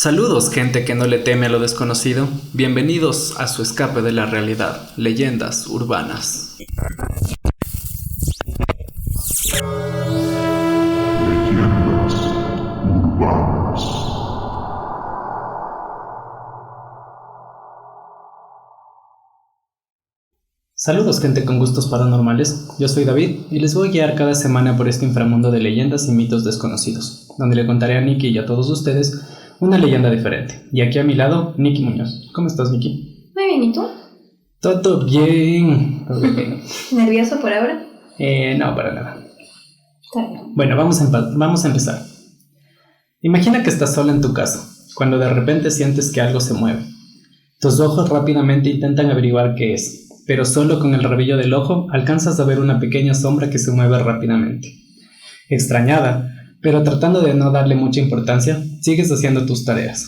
Saludos, gente que no le teme a lo desconocido. Bienvenidos a su escape de la realidad, leyendas urbanas. Leyendas urbanas. Saludos, gente con gustos paranormales. Yo soy David y les voy a guiar cada semana por este inframundo de leyendas y mitos desconocidos, donde le contaré a Nikki y a todos ustedes una leyenda diferente. Y aquí a mi lado, Nikki Muñoz. ¿Cómo estás, Nikki? Muy bien, ¿y tú? Todo bien. Todo bien. ¿Nervioso por ahora? No, para nada. Está bien. Bueno, vamos a empezar. Imagina que estás sola en tu casa, cuando de repente sientes que algo se mueve. Tus ojos rápidamente intentan averiguar qué es, pero solo con el rabillo del ojo alcanzas a ver una pequeña sombra que se mueve rápidamente. Extrañada, pero tratando de no darle mucha importancia, sigues haciendo tus tareas.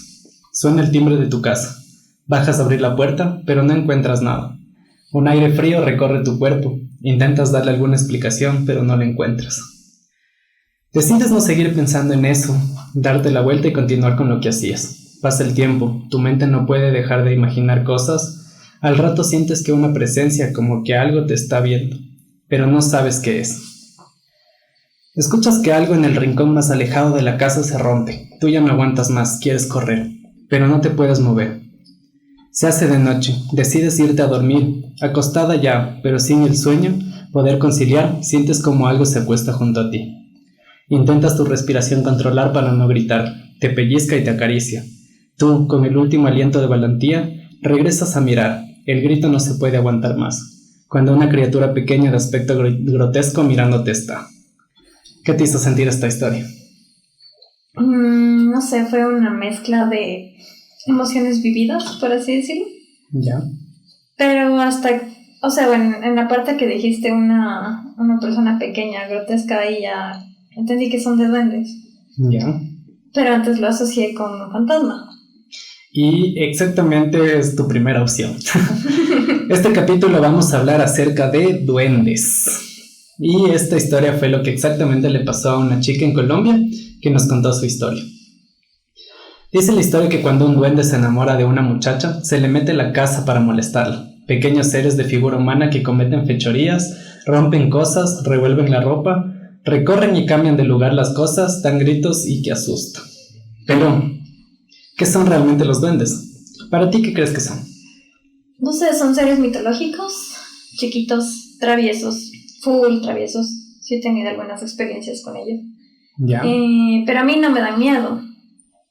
Suena el timbre de tu casa. Bajas a abrir la puerta, pero no encuentras nada. Un aire frío recorre tu cuerpo. Intentas darle alguna explicación, pero no la encuentras. Decides no seguir pensando en eso, darte la vuelta y continuar con lo que hacías. Pasa el tiempo, tu mente no puede dejar de imaginar cosas. Al rato sientes que una presencia, como que algo te está viendo, pero no sabes qué es. Escuchas que algo en el rincón más alejado de la casa se rompe. Tú ya no aguantas más, quieres correr, pero no te puedes mover. Se hace de noche, decides irte a dormir, acostada ya, pero sin el sueño poder conciliar, sientes como algo se acuesta junto a ti. Intentas tu respiración controlar para no gritar, te pellizca y te acaricia. Tú, con el último aliento de valentía, regresas a mirar. El grito no se puede aguantar más, cuando una criatura pequeña de aspecto grotesco mirándote está. ¿Qué te hizo sentir esta historia? No sé, fue una mezcla de emociones vividas, por así decirlo. ¿Ya? Pero en la parte que dijiste una persona pequeña, grotesca, ahí ya entendí que son de duendes. ¿Ya? Pero antes lo asocié con un fantasma. Y exactamente es tu primera opción. Este capítulo vamos a hablar acerca de duendes. Y esta historia fue lo que exactamente le pasó a una chica en Colombia que nos contó su historia. Dice la historia que cuando un duende se enamora de una muchacha, se le mete en la casa para molestarla. Pequeños seres de figura humana que cometen fechorías, rompen cosas, revuelven la ropa, recorren y cambian de lugar las cosas, dan gritos y que asusta. Pero, ¿qué son realmente los duendes? ¿Para ti qué crees que son? No sé, son seres mitológicos, chiquitos, traviesos, full traviesos. Sí he tenido algunas experiencias con ellos. ¿Ya? Pero a mí no me dan miedo.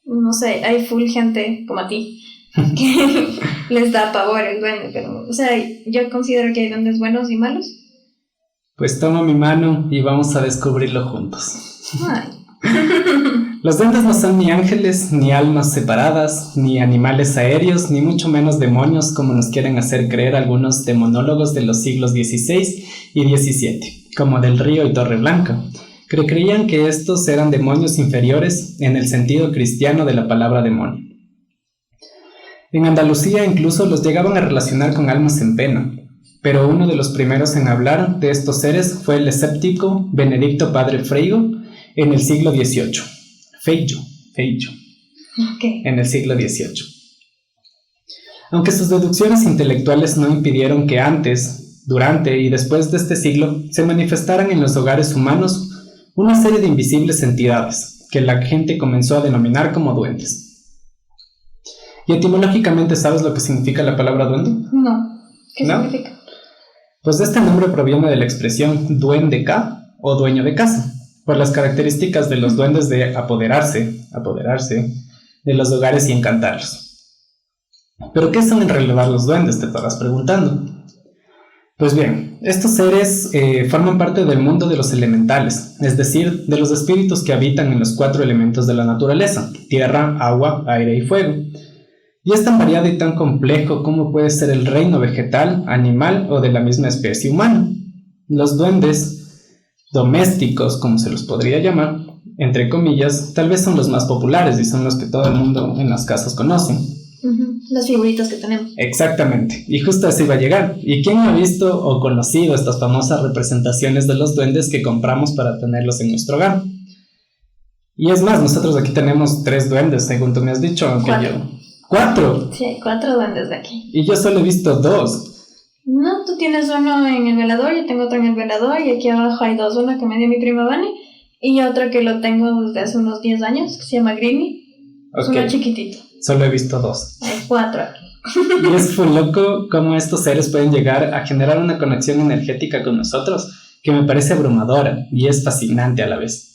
No sé, hay full gente como a ti que les da pavor el duende, pero, yo considero que hay duendes buenos y malos. Pues toma mi mano y vamos a descubrirlo juntos. Ay. Los duendes no son ni ángeles, ni almas separadas, ni animales aéreos, ni mucho menos demonios como nos quieren hacer creer algunos demonólogos de los siglos XVI y XVII, como Del Río y Torreblanca, que creían que estos eran demonios inferiores en el sentido cristiano de la palabra demonio. En Andalucía incluso los llegaban a relacionar con almas en pena, pero uno de los primeros en hablar de estos seres fue el escéptico Benedicto Padre Freijo en el siglo XVIII. Feijo, Okay. en el siglo XVIII. Aunque sus deducciones intelectuales no impidieron que antes, durante y después de este siglo se manifestaran en los hogares humanos una serie de invisibles entidades que la gente comenzó a denominar como duendes. ¿Y etimológicamente sabes lo que significa la palabra duende? No. ¿Qué ¿No? significa? Pues este nombre proviene de la expresión duende ca o dueño de casa, por las características de los duendes de apoderarse de los hogares y encantarlos. ¿Pero qué son en realidad los duendes? Te estarás preguntando. Pues bien, estos seres forman parte del mundo de los elementales, es decir, de los espíritus que habitan en los 4 elementos de la naturaleza: tierra, agua, aire y fuego. Y es tan variado y tan complejo como puede ser el reino vegetal, animal o de la misma especie humana. Los duendes domésticos, como se los podría llamar, entre comillas, tal vez son los más populares y son los que todo el mundo en las casas conocen. Las figuritas que tenemos. Exactamente, y justo así va a llegar. ¿Y quién ha visto o conocido estas famosas representaciones de los duendes que compramos para tenerlos en nuestro hogar? Y es más, nosotros aquí tenemos 3 duendes, según tú me has dicho, aunque 4. yo... ¿4? Sí, hay 4 duendes de aquí. Y yo solo he visto 2. No, tú tienes uno en el velador, yo tengo otro en el velador y aquí abajo hay 2, uno que me dio mi prima Vani y otro que lo tengo desde hace unos 10 años, que se llama Greeny. Es uno chiquitito. Solo he visto 2. Hay 4 aquí. Y es muy loco cómo estos seres pueden llegar a generar una conexión energética con nosotros que me parece abrumadora y es fascinante a la vez.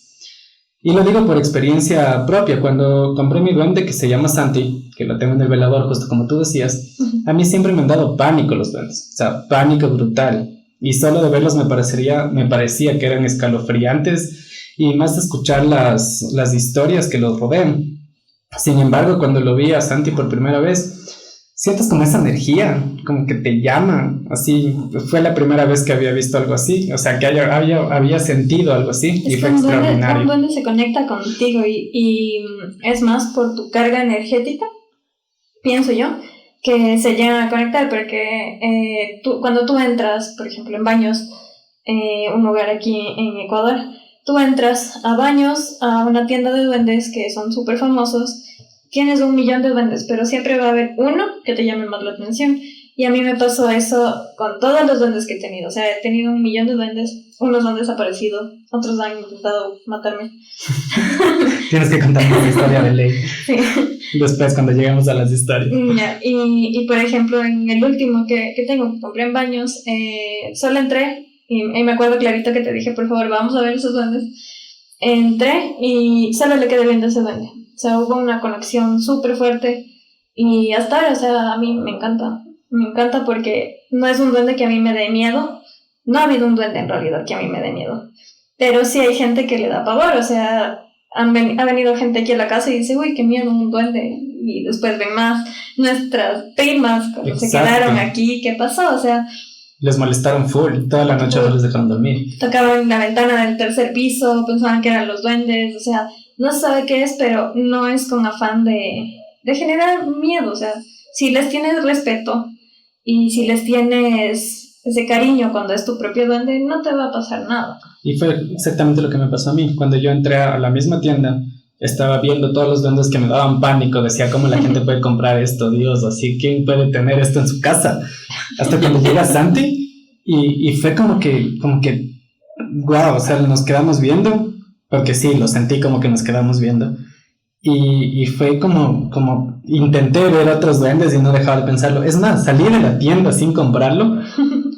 Y lo digo por experiencia propia. Cuando compré mi duende que se llama Santi, que lo tengo en el velador justo como tú decías, a mí siempre me han dado pánico los duendes, o sea, pánico brutal. Y solo de verlos me parecía que eran escalofriantes y más de escuchar las historias que los rodean. Sin embargo, cuando lo vi a Santi por primera vez, sientes como esa energía, como que te llama, así, fue la primera vez que había visto algo así, o sea, que había sentido algo así, y fue extraordinario. Un duende se conecta contigo y es más por tu carga energética, pienso yo, que se llegan a conectar, porque cuando tú entras, por ejemplo, en Baños, un lugar aquí en Ecuador, tú entras a Baños, a una tienda de duendes que son súper famosos, tienes 1 millón de duendes, pero siempre va a haber uno que te llame más la atención. Y a mí me pasó eso con todos los duendes que he tenido. O sea, he tenido 1 millón de duendes, unos han desaparecido, otros han intentado matarme. Tienes que contarme la historia de ley. Sí. Después, cuando lleguemos a las historias. Ya, y por ejemplo, en el último que tengo, que compré en Baños, solo entré, y me acuerdo clarito que te dije, por favor, vamos a ver esos duendes. Entré y solo le quedé viendo a ese duende. O sea, hubo una conexión súper fuerte y hasta ahora, o sea, a mí me encanta porque no es un duende que a mí me dé miedo, no ha habido un duende en realidad que a mí me dé miedo, pero sí hay gente que le da pavor, o sea, ha venido gente aquí a la casa y dice, uy, qué miedo un duende, y después ven más nuestras primas cuando se quedaron aquí, ¿qué pasó? O sea, les molestaron full, toda la noche no les dejaron dormir. Tocaban la ventana del 3er piso, pensaban que eran los duendes, o sea, no se sabe qué es, pero no es con afán de generar miedo, o sea, si les tienes respeto y si les tienes ese cariño cuando es tu propio duende, no te va a pasar nada. Y fue exactamente lo que me pasó a mí. Cuando yo entré a la misma tienda, estaba viendo todos los duendes que me daban pánico, decía, ¿cómo la gente puede comprar esto? Dios, así, ¿quién puede tener esto en su casa? Hasta cuando llega Santi y fue como que, wow, o sea, nos quedamos viendo, porque sí, lo sentí como que nos quedamos viendo. Y fue como intenté ver otros duendes y no dejaba de pensarlo. Es más, salí de la tienda sin comprarlo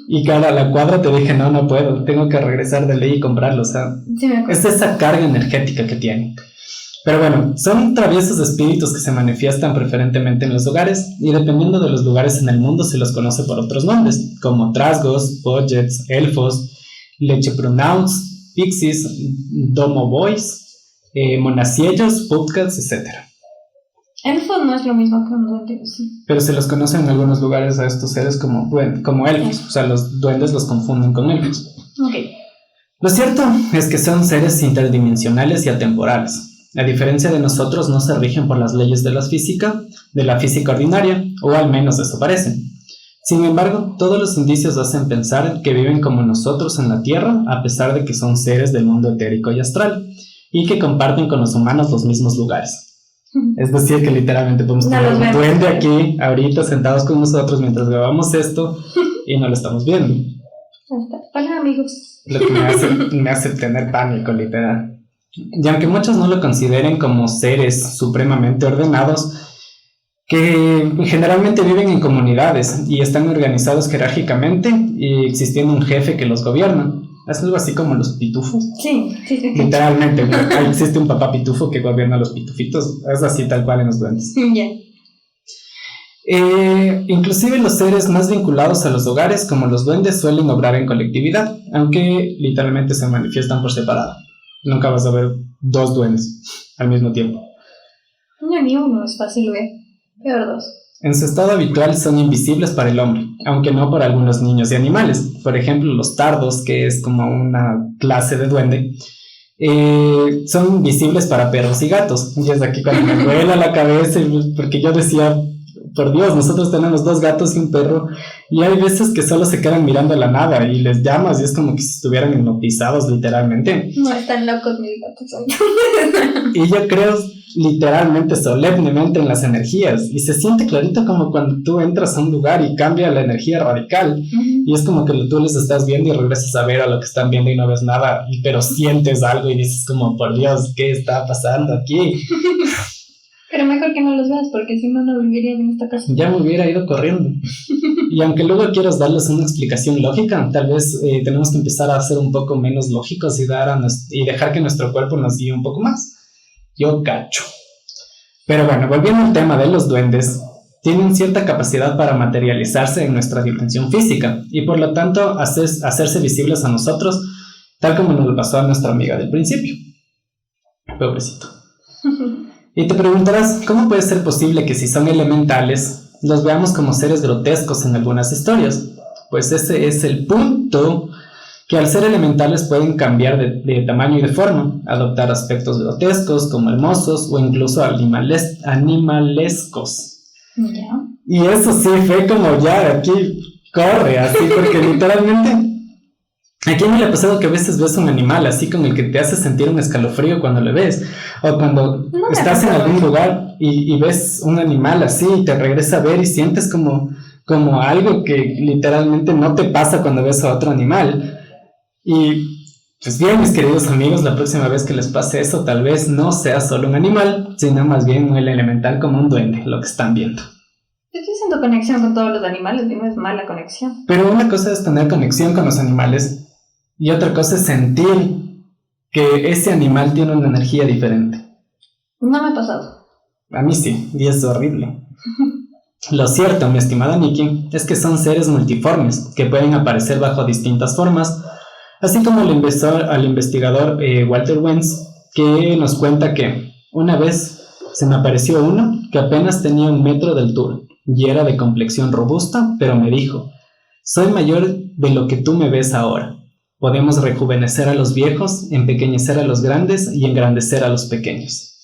y cara a la cuadra te dije, no puedo, tengo que regresar de ley y comprarlo. O sea, sí, es esa carga energética que tienen. Pero bueno, son traviesos espíritus que se manifiestan preferentemente en los hogares y dependiendo de los lugares en el mundo se los conoce por otros nombres, como trasgos, budgets, elfos, lechepronauts, pixies, domo boys, monaciellos, puttcats, etc. Elfos no es lo mismo que un duende, sí. Pero se los conoce en algunos lugares a estos seres como elfos, o sea, los duendes los confunden con elfos. Ok. Lo cierto es que son seres interdimensionales y atemporales. A diferencia de nosotros, no se rigen por las leyes de la física ordinaria, o al menos eso parecen. Sin embargo, todos los indicios hacen pensar que viven como nosotros en la Tierra, a pesar de que son seres del mundo etérico y astral, y que comparten con los humanos los mismos lugares. Es decir, que literalmente podemos tener un duende aquí, ahorita, sentados con nosotros mientras grabamos esto, y no lo estamos viendo. Hola, amigos. Lo que me hace tener pánico, literal. Y aunque muchos no lo consideren como seres supremamente ordenados, que generalmente viven en comunidades y están organizados jerárquicamente y existiendo un jefe que los gobierna. ¿Es algo así como los pitufos? Sí. Literalmente, existe un papá pitufo que gobierna a los pitufitos. Es así tal cual en los duendes. Yeah. Inclusive los seres más vinculados a los hogares, como los duendes, suelen obrar en colectividad, aunque literalmente se manifiestan por separado. Nunca vas a ver 2 duendes al mismo tiempo. No, ni uno es fácil ver. Peor 2. En su estado habitual son invisibles para el hombre, aunque no para algunos niños y animales. Por ejemplo, los tardos, que es como una clase de duende, son visibles para perros y gatos. Y es aquí cuando me duele la cabeza, porque yo decía, por Dios, nosotros tenemos 2 gatos y un perro y hay veces que solo se quedan mirando a la nada y les llamas y es como que si estuvieran hipnotizados literalmente. No, están locos mis gatos. Y yo creo literalmente, solemnemente en las energías y se siente clarito como cuando tú entras a un lugar y cambia la energía radical y es como que tú les estás viendo y regresas a ver a lo que están viendo y no ves nada, pero sientes algo y dices como, por Dios, ¿qué está pasando aquí? Pero mejor que no los veas, porque si no, no vivirías en esta casa. Ya me hubiera ido corriendo. Y aunque luego quieras darles una explicación lógica, tal vez tenemos que empezar a ser un poco menos lógicos y dejar que nuestro cuerpo nos guíe un poco más. Yo cacho. Pero bueno, volviendo al tema de los duendes, tienen cierta capacidad para materializarse en nuestra dimensión física y por lo tanto hacerse visibles a nosotros, tal como nos lo pasó a nuestra amiga del principio. Pobrecito. Y te preguntarás, ¿cómo puede ser posible que si son elementales, los veamos como seres grotescos en algunas historias? Pues ese es el punto, que al ser elementales pueden cambiar de tamaño y de forma, adoptar aspectos grotescos como hermosos o incluso animalescos. Yeah. Y eso sí fue como ya, aquí corre, así, porque literalmente... ¿A quién no le ha pasado que a veces ves un animal así con el que te hace sentir un escalofrío cuando lo ves? O cuando estás en algún lugar y ves un animal así y te regresa a ver y sientes como algo que literalmente no te pasa cuando ves a otro animal. Y pues bien, mis queridos amigos, la próxima vez que les pase eso, tal vez no sea solo un animal, sino más bien el elemental como un duende, lo que están viendo. Estoy haciendo conexión con todos los animales y no es mala conexión. Pero una cosa es tener conexión con los animales y otra cosa es sentir que ese animal tiene una energía diferente. No me ha pasado. A mí sí, y es horrible. Lo cierto, mi estimada Nikki, es que son seres multiformes que pueden aparecer bajo distintas formas, así como al investigador Walter Wenz, que nos cuenta que una vez se me apareció uno que apenas tenía 1 metro de altura y era de complexión robusta, pero me dijo: soy mayor de lo que tú me ves ahora. Podemos rejuvenecer a los viejos, empequeñecer a los grandes y engrandecer a los pequeños.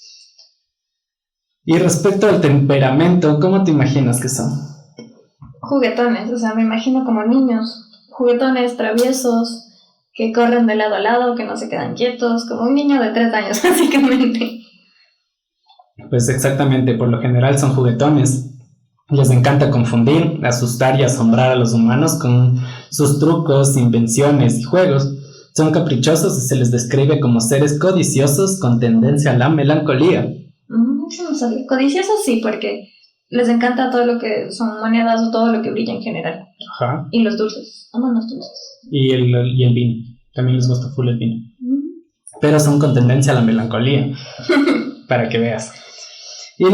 Y respecto al temperamento, ¿cómo te imaginas que son? Juguetones, o sea, me imagino como niños. Juguetones, traviesos, que corren de lado a lado, que no se quedan quietos, como un niño de 3 años, básicamente. Pues exactamente, por lo general son juguetones. Les encanta confundir, asustar y asombrar a los humanos con sus trucos, invenciones y juegos. Son caprichosos y se les describe como seres codiciosos con tendencia a la melancolía. Eso no sabía. Codiciosos sí, porque les encanta todo lo que son monedas o todo lo que brilla en general. Ajá. Y los dulces, aman los dulces. Y el vino, también les gusta full el vino. Pero son con tendencia a la melancolía, para que veas. Y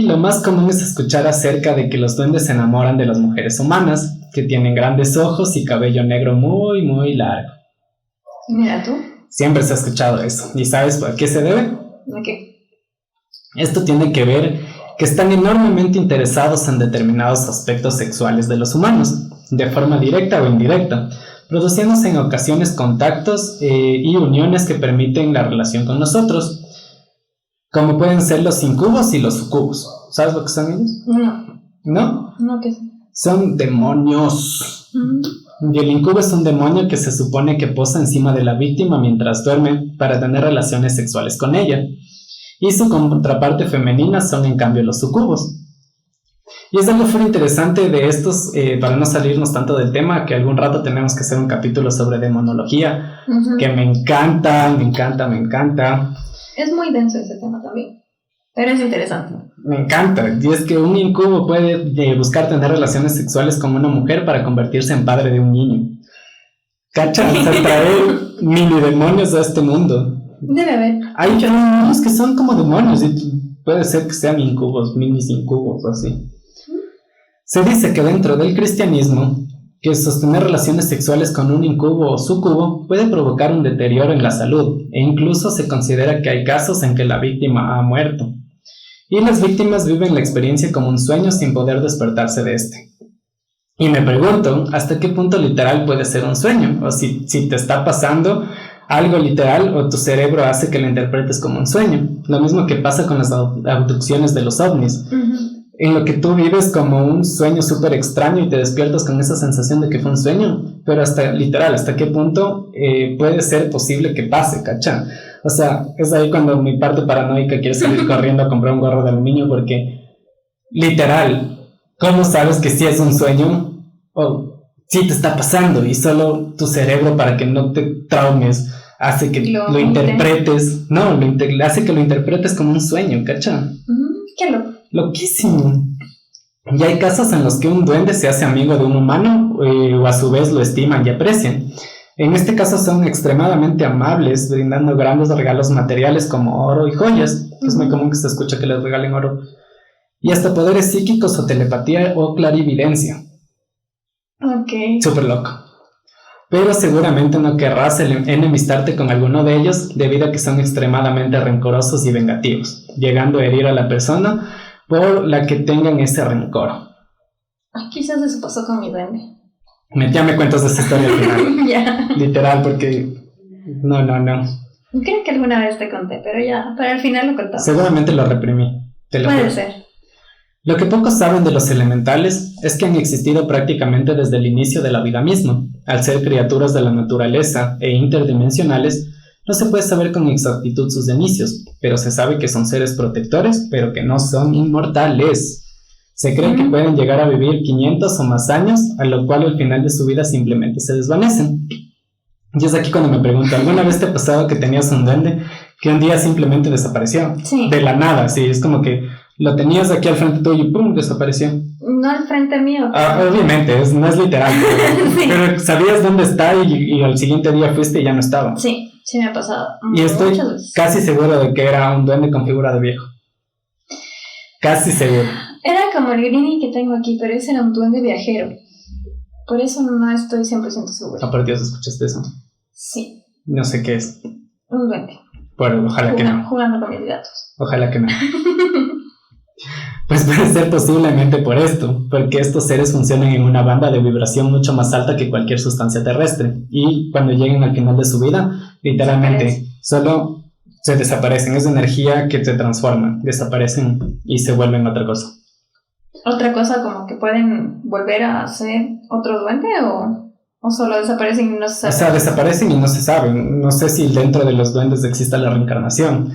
lo más común es escuchar acerca de que los duendes se enamoran de las mujeres humanas, que tienen grandes ojos y cabello negro muy, muy largo. Mira tú. Siempre se ha escuchado eso. ¿Y sabes a qué se debe? ¿A qué? Esto tiene que ver que están enormemente interesados en determinados aspectos sexuales de los humanos, de forma directa o indirecta, produciéndose en ocasiones contactos y uniones que permiten la relación con nosotros, como pueden ser los incubos y los sucubos. ¿Sabes lo que son ellos? No. ¿No? No, ¿qué es? Son demonios. Y el incubo es un demonio que se supone que posa encima de la víctima mientras duerme para tener relaciones sexuales con ella. Y su contraparte femenina son en cambio los sucubos. Y es algo muy interesante de estos, para no salirnos tanto del tema, que algún rato tenemos que hacer un capítulo sobre demonología, que me encanta. Es muy denso ese tema también, pero es interesante. Me encanta, y es que un incubo puede buscar tener relaciones sexuales con una mujer para convertirse en padre de un niño. ¿Cachas? O sea, traer mini demonios a este mundo. Debe haber. Hay demonios que son como demonios, y puede ser que sean incubos, minis incubos, así. Se dice que dentro del cristianismo, que sostener relaciones sexuales con un incubo o sucubo puede provocar un deterioro en la salud, e incluso se considera que hay casos en que la víctima ha muerto. Y las víctimas viven la experiencia como un sueño sin poder despertarse de este. Y me pregunto, ¿hasta qué punto literal puede ser un sueño? O si te está pasando algo literal o tu cerebro hace que lo interpretes como un sueño. Lo mismo que pasa con las abducciones de los ovnis. en lo que tú vives como un sueño súper extraño y te despiertas con esa sensación de que fue un sueño, pero hasta literal, hasta qué punto puede ser posible que pase, ¿cacha? O sea, es ahí cuando mi parte paranoica quiere salir corriendo a comprar un gorro de aluminio porque literal, ¿cómo sabes que sí es un sueño o sí te está pasando? Y solo tu cerebro, para que no te traumes, hace que lo interpretes, no, hace que lo interpretes como un sueño, ¿cacha? Qué loco. Loquísimo. Y hay casos en los que un duende se hace amigo de un humano o a su vez lo estiman y aprecian. En este caso son extremadamente amables, brindando grandes regalos materiales como oro y joyas. Es muy común que se escuche que les regalen oro. Y hasta poderes psíquicos o telepatía o clarividencia. Ok. Súper loco. Pero seguramente no querrás enemistarte con alguno de ellos debido a que son extremadamente rencorosos y vengativos, llegando a herir a la persona por la que tengan ese rencor. Quizás eso pasó con mi duende. Ya me cuentas de esa historia al final. Ya. Literal, porque... No. Creo que alguna vez te conté, pero ya, para el final lo contamos. Seguramente lo reprimí. Puede ser. Lo que pocos saben de los elementales es que han existido prácticamente desde el inicio de la vida misma. Al ser criaturas de la naturaleza e interdimensionales, no se puede saber con exactitud sus inicios, pero se sabe que son seres protectores, pero que no son inmortales. Se cree que pueden llegar a vivir 500 o más años, a lo cual al final de su vida simplemente se desvanecen. Y es aquí cuando me pregunto, ¿alguna vez te ha pasado que tenías un duende que un día simplemente desapareció? Sí. De la nada, sí, es como que lo tenías aquí al frente tuyo y ¡pum! Desapareció. No al frente mío. Obviamente, no es literal, Sí. pero sabías dónde está y al siguiente día fuiste y ya no estaba. Sí me ha pasado. Y estoy Muchas veces. casi seguro de que era un duende con figura de viejo. Casi seguro. Era como el Grini que tengo aquí, pero ese era un duende viajero. Por eso no estoy 100% segura. Oh, por Dios, ¿escuchaste eso? Sí, No sé qué es. un duende. Pero ojalá que no. Jugando con mis datos. Ojalá que no. Pues puede ser posiblemente por esto, porque estos seres funcionan en una banda de vibración mucho más alta que cualquier sustancia terrestre, y cuando lleguen al final de su vida, literalmente solo se desaparecen. Es energía que se transforma, desaparecen y se vuelven otra cosa. ¿Otra cosa como que pueden volver a ser otro duende o solo desaparecen y no se sabe? O sea, desaparecen y no se saben. No sé si dentro de los duendes exista la reencarnación.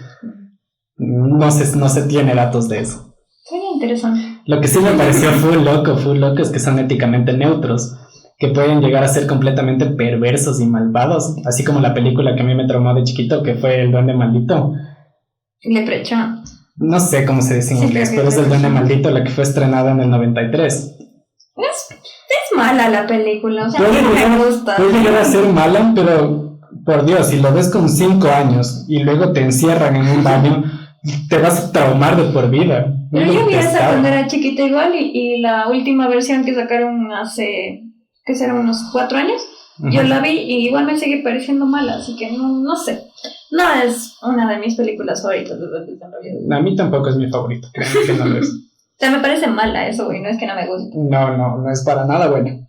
No se tiene datos de eso. Sería interesante. Lo que sí me pareció full loco es que son éticamente neutros, que pueden llegar a ser completamente perversos y malvados, así como la película que a mí me traumó de chiquito, que fue El Duende Maldito. Leprechaun. No sé cómo se dice en inglés, pero es El Duende Maldito, la que fue estrenada en el 93. Es mala la película, o sea, Puede no llegar, me gusta. puede llegar a ser mala, pero por Dios, si lo ves con 5 años y luego te encierran en un baño, te vas a traumar de por vida. Pero yo vi esa cuando era chiquita igual y la última versión que sacaron hace, ¿qué será? Unos 4 años. Yo la vi y igual me sigue pareciendo mala, así que no sé. No es una de mis películas favoritas de duendes en realidad. A mí tampoco es mi favorito, créeme que no lo es. O sea, me parece mala eso, güey, no es que no me guste. No es para nada bueno.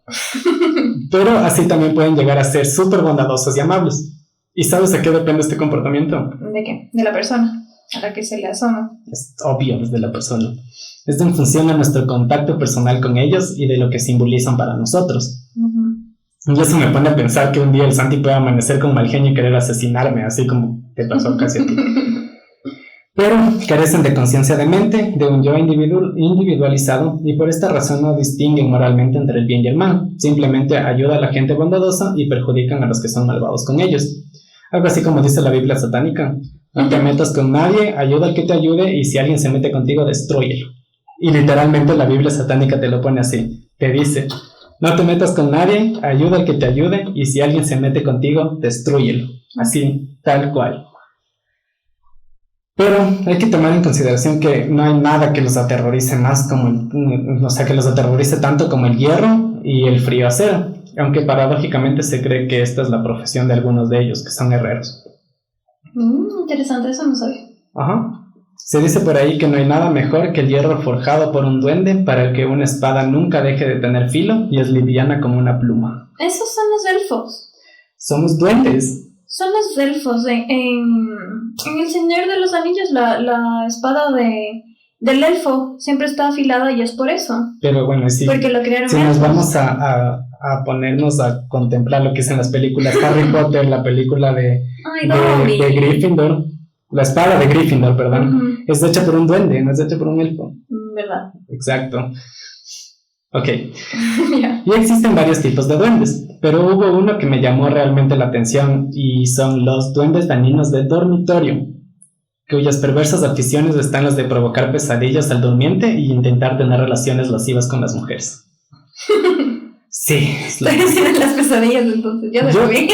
Pero así también pueden llegar a ser súper bondadosos y amables. ¿Y sabes a qué depende este comportamiento? ¿De qué? De la persona a la que se le asoma. Es obvio, desde la persona. Esto en función a nuestro contacto personal con ellos y de lo que simbolizan para nosotros. Y eso me pone a pensar que un día el Santi puede amanecer con mal genio y querer asesinarme, así como te pasó casi a ti. Pero carecen de conciencia de mente, de un yo individualizado, y por esta razón no distinguen moralmente entre el bien y el mal. Simplemente ayudan a la gente bondadosa y perjudican a los que son malvados con ellos. Algo así como dice la Biblia satánica: no te metas con nadie, ayuda al que te ayude, y si alguien se mete contigo, destrúyelo. Y literalmente la Biblia satánica te lo pone así, te dice: no te metas con nadie, ayuda al que te ayude, y si alguien se mete contigo, destrúyelo. Así, tal cual. Pero hay que tomar en consideración que no hay nada que los aterrorice más que los aterrorice tanto como el hierro y el frío acero, aunque paradójicamente se cree que esta es la profesión de algunos de ellos, que son herreros. Interesante, eso no sabía. Ajá. Se dice por ahí que no hay nada mejor que el hierro forjado por un duende para el que una espada nunca deje de tener filo y es liviana como una pluma. Esos son los elfos. Somos duendes. Son los elfos. En El Señor de los Anillos, la espada de del elfo siempre está afilada y es por eso. Pero bueno, sí. Porque lo crearon Si nos elfos. vamos a ponernos a contemplar lo que es en las películas Harry Potter, la película Ay, Dobby. de Gryffindor, la espada de Gryffindor, perdón, Ujú, es hecha por un duende, no es hecha por un elfo. ¿verdad? Exacto. Ok. Ya. Y existen varios tipos de duendes, pero hubo uno que me llamó realmente la atención y son los duendes dañinos de dormitorio, cuyas perversas aficiones están las de provocar pesadillas al durmiente y intentar tener relaciones lascivas con las mujeres. Sí, es lo- Estoy haciendo las pesadillas entonces. Yo Yo- dormí.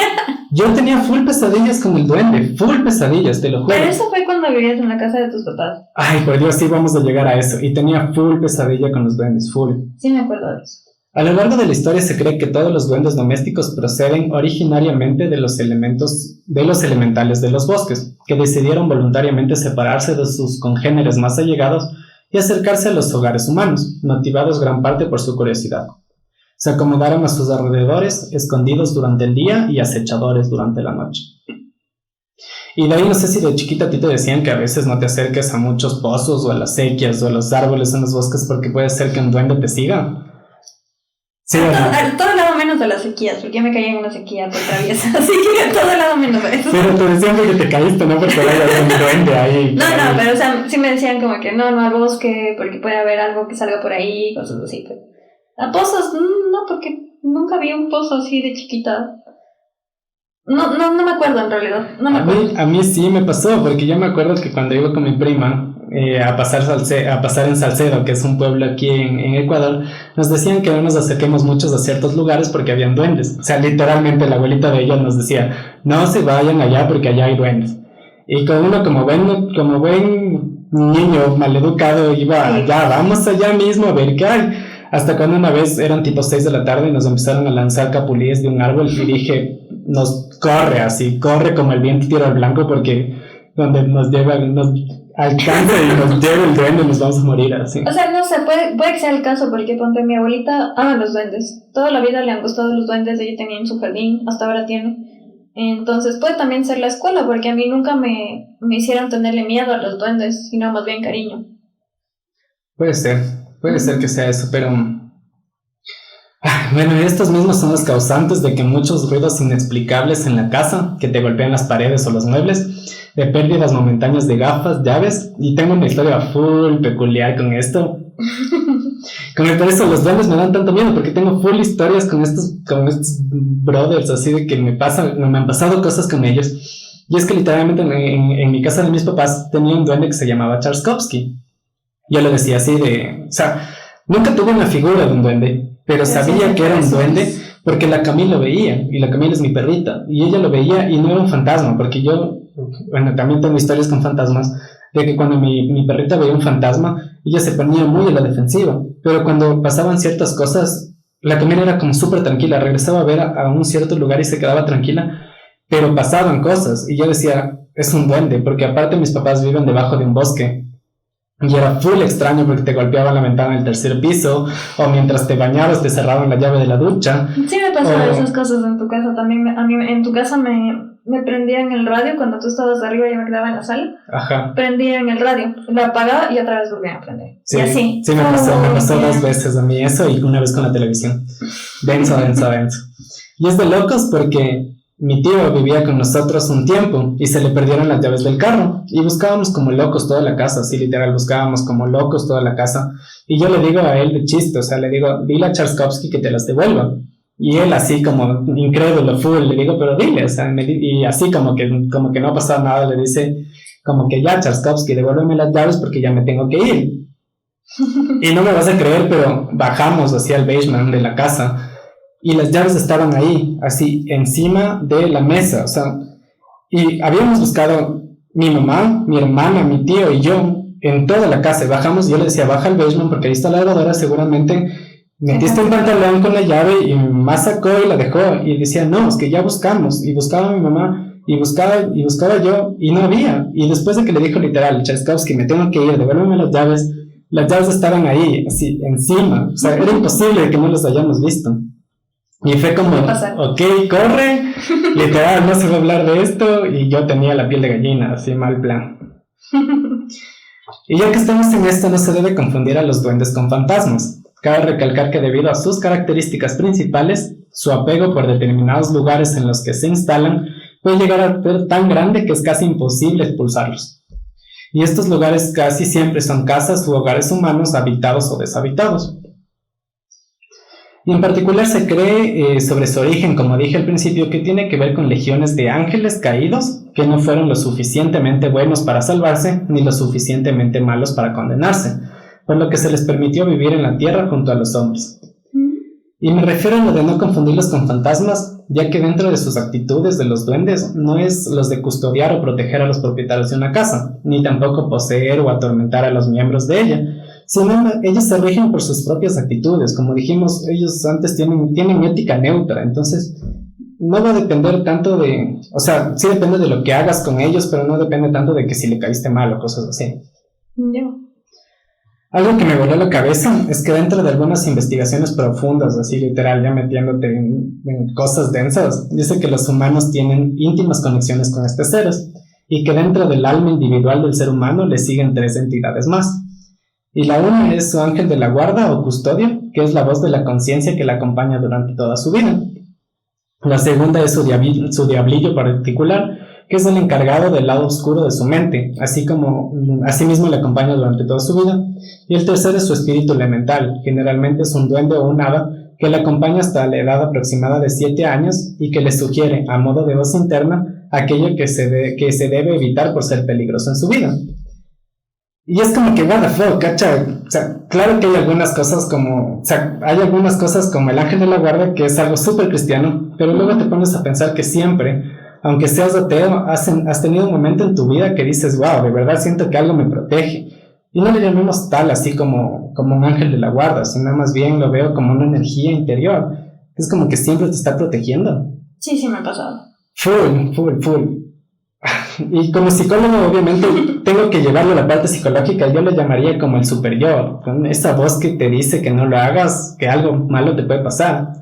yo tenía full pesadillas con el duende, full pesadillas, te lo juro. Pero eso fue cuando vivías en la casa de tus papás. Ay, por Dios, sí, vamos a llegar a eso. Y tenía full pesadilla con los duendes, full. Sí me acuerdo de eso. A lo largo de la historia se cree que todos los duendes domésticos proceden originariamente de los elementales de los bosques, que decidieron voluntariamente separarse de sus congéneres más allegados y acercarse a los hogares humanos, motivados gran parte por su curiosidad. Se acomodaron a sus alrededores, escondidos durante el día y acechadores durante la noche. Y de ahí no sé si de chiquita a ti te decían que a veces no te acerques a muchos pozos o a las sequias o a los árboles en los bosques porque puede ser que un duende te siga. Sí, ¿o no? A todo lado menos de las sequías, porque yo me caí en una sequía por traviesa. Así que a todo lado menos de eso. Pero te decían que te caíste, no porque haya un duende ahí. No, pero o sea, sí me decían como que no al bosque, porque puede haber algo que salga por ahí, cosas así. Pero a pozos, no, porque nunca vi un pozo así de chiquita. No me acuerdo en realidad, no me acuerdo. A mí sí me pasó, porque yo me acuerdo que cuando iba con mi prima a pasar en Salcedo, que es un pueblo aquí en Ecuador, nos decían que no nos acerquemos muchos a ciertos lugares porque habían duendes. O sea, literalmente la abuelita de ella nos decía, no se vayan allá porque allá hay duendes. Y con uno como buen niño maleducado iba allá, vamos allá mismo a ver qué hay. Hasta cuando una vez eran tipo 6 de la tarde y nos empezaron a lanzar capulíes de un árbol y dije, corre como el viento tiro al blanco porque donde nos alcanza y nos lleva el duende nos vamos a morir así. O sea, no sé, puede que sea el caso, porque ponte, mi abuelita ama los duendes. Toda la vida le han gustado los duendes, ella tenía en su jardín, hasta ahora tiene. Entonces puede también ser la escuela, porque a mí nunca me hicieron tenerle miedo a los duendes, sino más bien cariño. Puede ser que sea eso, pero bueno, estos mismos son los causantes de que muchos ruidos inexplicables en la casa, que te golpean las paredes o los muebles, de pérdidas momentáneas de gafas, llaves, y tengo una historia full peculiar con esto. Por eso los duendes me dan tanto miedo, porque tengo full historias con estos brothers, así de que me han pasado cosas con ellos. Y es que literalmente en mi casa de mis papás tenía un duende que se llamaba Tchaikovsky. Yo lo decía así o sea, nunca tuve una figura de un duende, pero sabía que era un duende porque la Camila lo veía, y la Camila es mi perrita, y ella lo veía y no era un fantasma, porque yo, bueno, también tengo historias con fantasmas, de que cuando mi perrita veía un fantasma, ella se ponía muy a la defensiva, pero cuando pasaban ciertas cosas, la Camila era como súper tranquila, regresaba a ver a un cierto lugar y se quedaba tranquila, pero pasaban cosas, y yo decía, es un duende, porque aparte mis papás viven debajo de un bosque, y era full extraño porque te golpeaban la ventana del tercer piso, o mientras te bañabas te cerraban la llave de la ducha. Sí me pasaron esas cosas en tu casa también. A mí en tu casa me prendían el radio cuando tú estabas arriba y yo me quedaba en la sala. Ajá. Prendían el radio, lo apagaba y otra vez volvían a prender. Sí, y así. sí me pasó 2 veces a mí eso y una vez con la televisión. Denso. Y es de locos porque mi tío vivía con nosotros un tiempo y se le perdieron las llaves del carro y buscábamos como locos toda la casa, así literal, buscábamos como locos toda la casa. Y yo le digo a él de chiste, o sea, le digo, dile a Tchaikovsky que te las devuelva. Y él así como incrédulo, full, le digo, pero dile, o sea, y así como que no ha pasado nada, le dice como que ya, Tchaikovsky, devuélveme las llaves porque ya me tengo que ir. Y no me vas a creer, pero bajamos hacia el basement de la casa y las llaves estaban ahí, así, encima de la mesa, o sea, y habíamos buscado mi mamá, mi hermana, mi tío y yo en toda la casa, y bajamos, y yo le decía, baja al basement porque ahí está la lavadora, seguramente metiste un pantalón con la llave y mi mamá sacó y la dejó, y decía, no, es que ya buscamos, y buscaba a mi mamá, y buscaba yo, y no había, y después de que le dijo literal, Tchaikovsky, me tengo que ir, devuélveme las llaves estaban ahí, así, encima, o sea, era imposible que no las hayamos visto. Y fue como, ok, corre, literal, no se va a hablar de esto, y yo tenía la piel de gallina, así mal plan. Y ya que estamos en esto, no se debe confundir a los duendes con fantasmas. Cabe recalcar que debido a sus características principales, su apego por determinados lugares en los que se instalan puede llegar a ser tan grande que es casi imposible expulsarlos. Y estos lugares casi siempre son casas u hogares humanos habitados o deshabitados. Y en particular se cree sobre su origen, como dije al principio, que tiene que ver con legiones de ángeles caídos que no fueron lo suficientemente buenos para salvarse ni lo suficientemente malos para condenarse, por lo que se les permitió vivir en la tierra junto a los hombres. Y me refiero a lo de no confundirlos con fantasmas, ya que dentro de sus actitudes de los duendes no es los de custodiar o proteger a los propietarios de una casa, ni tampoco poseer o atormentar a los miembros de ella, sino ellos se rigen por sus propias actitudes. Como dijimos, ellos antes tienen ética neutra, entonces no va a depender tanto de, o sea, sí depende de lo que hagas con ellos, pero no depende tanto de que si le caíste mal o cosas así. No. Algo que me voló la cabeza es que dentro de algunas investigaciones profundas, así literal, ya metiéndote en cosas densas, dice que los humanos tienen íntimas conexiones con estos seres y que dentro del alma individual del ser humano le siguen 3 entidades más. Y la una es su ángel de la guarda o custodio, que es la voz de la conciencia que la acompaña durante toda su vida. La segunda es su diablillo particular, que es el encargado del lado oscuro de su mente, asimismo le acompaña durante toda su vida. Y el tercero es su espíritu elemental, generalmente es un duende o un hada que le acompaña hasta la edad aproximada de 7 años y que le sugiere, a modo de voz interna, aquello que se debe evitar por ser peligroso en su vida. Y es como que, what the fuck, ¿cacha? O sea, claro que hay algunas cosas como el ángel de la guarda, que es algo súper cristiano, pero luego te pones a pensar que siempre, aunque seas ateo, has tenido un momento en tu vida que dices, wow, de verdad siento que algo me protege. Y no le llamemos tal así como un ángel de la guarda, sino más bien lo veo como una energía interior. Es como que siempre te está protegiendo. Sí, me ha pasado. Full. Y como psicólogo, obviamente, tengo que llevarlo a la parte psicológica. Yo lo llamaría como el super yo, con esa voz que te dice que no lo hagas, que algo malo te puede pasar.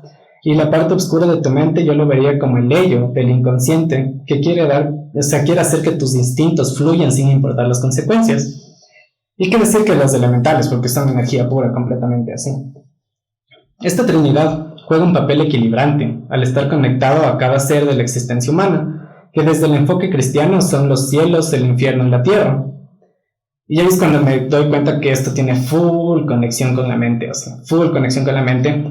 Y la parte oscura de tu mente yo lo vería como el ello del inconsciente, que quiere hacer que tus instintos fluyan sin importar las consecuencias. Y qué decir que los elementales, porque son energía pura, completamente así. Esta trinidad juega un papel equilibrante al estar conectado a cada ser de la existencia humana, que desde el enfoque cristiano son los cielos, el infierno y la tierra. Y ahí es cuando me doy cuenta que esto tiene full conexión con la mente,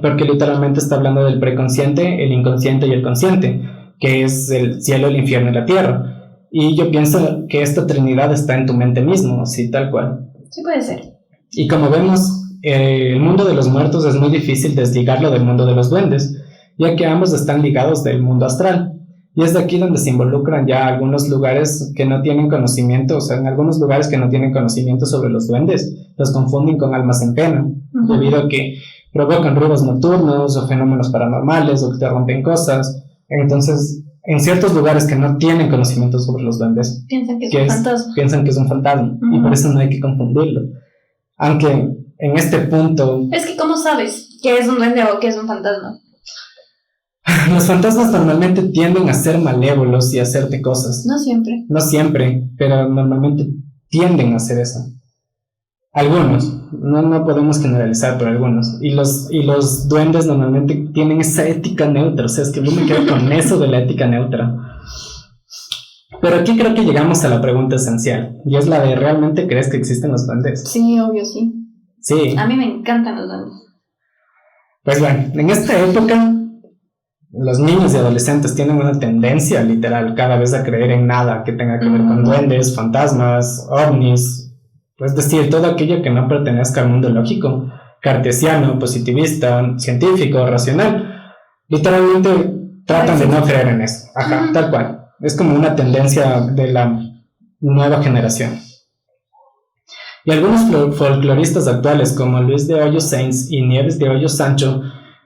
porque literalmente está hablando del preconsciente, el inconsciente y el consciente, que es el cielo, el infierno y la tierra. Y yo pienso que esta trinidad está en tu mente mismo, así tal cual. Sí, puede ser. Y como vemos, el mundo de los muertos es muy difícil desligarlo del mundo de los duendes, ya que ambos están ligados del mundo astral. Y es de aquí donde se involucran ya algunos lugares que no tienen conocimiento, o sea, en algunos lugares que no tienen conocimiento sobre los duendes, los confunden con almas en pena, debido a que provocan ruidos nocturnos o fenómenos paranormales o que te rompen cosas. Entonces, en ciertos lugares que no tienen conocimiento sobre los duendes, piensan que es un fantasma. Y por eso no hay que confundirlo. Aunque en este punto... Es que ¿cómo sabes que es un duende o que es un fantasma? Los fantasmas normalmente tienden a ser malévolos y a hacerte cosas. No siempre, pero normalmente tienden a hacer eso. Algunos, no podemos generalizar, pero algunos. Y los duendes normalmente tienen esa ética neutra, o sea, es que yo me quedo con eso de la ética neutra. Pero aquí creo que llegamos a la pregunta esencial, y es la de, ¿realmente crees que existen los duendes? Sí, obvio, sí. Sí. A mí me encantan los duendes. Pues bueno, en esta época... los niños y adolescentes tienen una tendencia literal cada vez a creer en nada que tenga que ver con duendes, fantasmas, ovnis, es decir, todo aquello que no pertenezca al mundo lógico, cartesiano, positivista, científico, racional. Literalmente tratan de no creer en eso. Tal cual. Es como una tendencia de la nueva generación. Y algunos folcloristas actuales como Luis de Hoyos Sainz y Nieves de Hoyos Sancho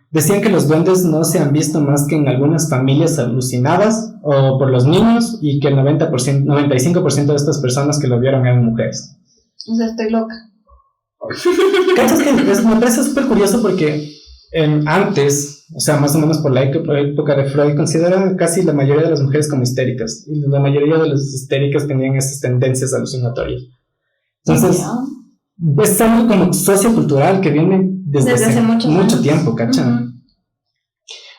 decían que los duendes no se han visto más que en algunas familias alucinadas o por los niños, y que el 95% de estas personas que lo vieron eran mujeres. O sea, estoy loca. ¿Cachas que me parece súper curioso porque antes, o sea, más o menos por la época de Freud, consideraban casi la mayoría de las mujeres como histéricas, y la mayoría de las histéricas tenían esas tendencias alucinatorias. Entonces, Ya. es algo como sociocultural que viene desde hace mucho mucho tiempo, ¿cachan? Ujú.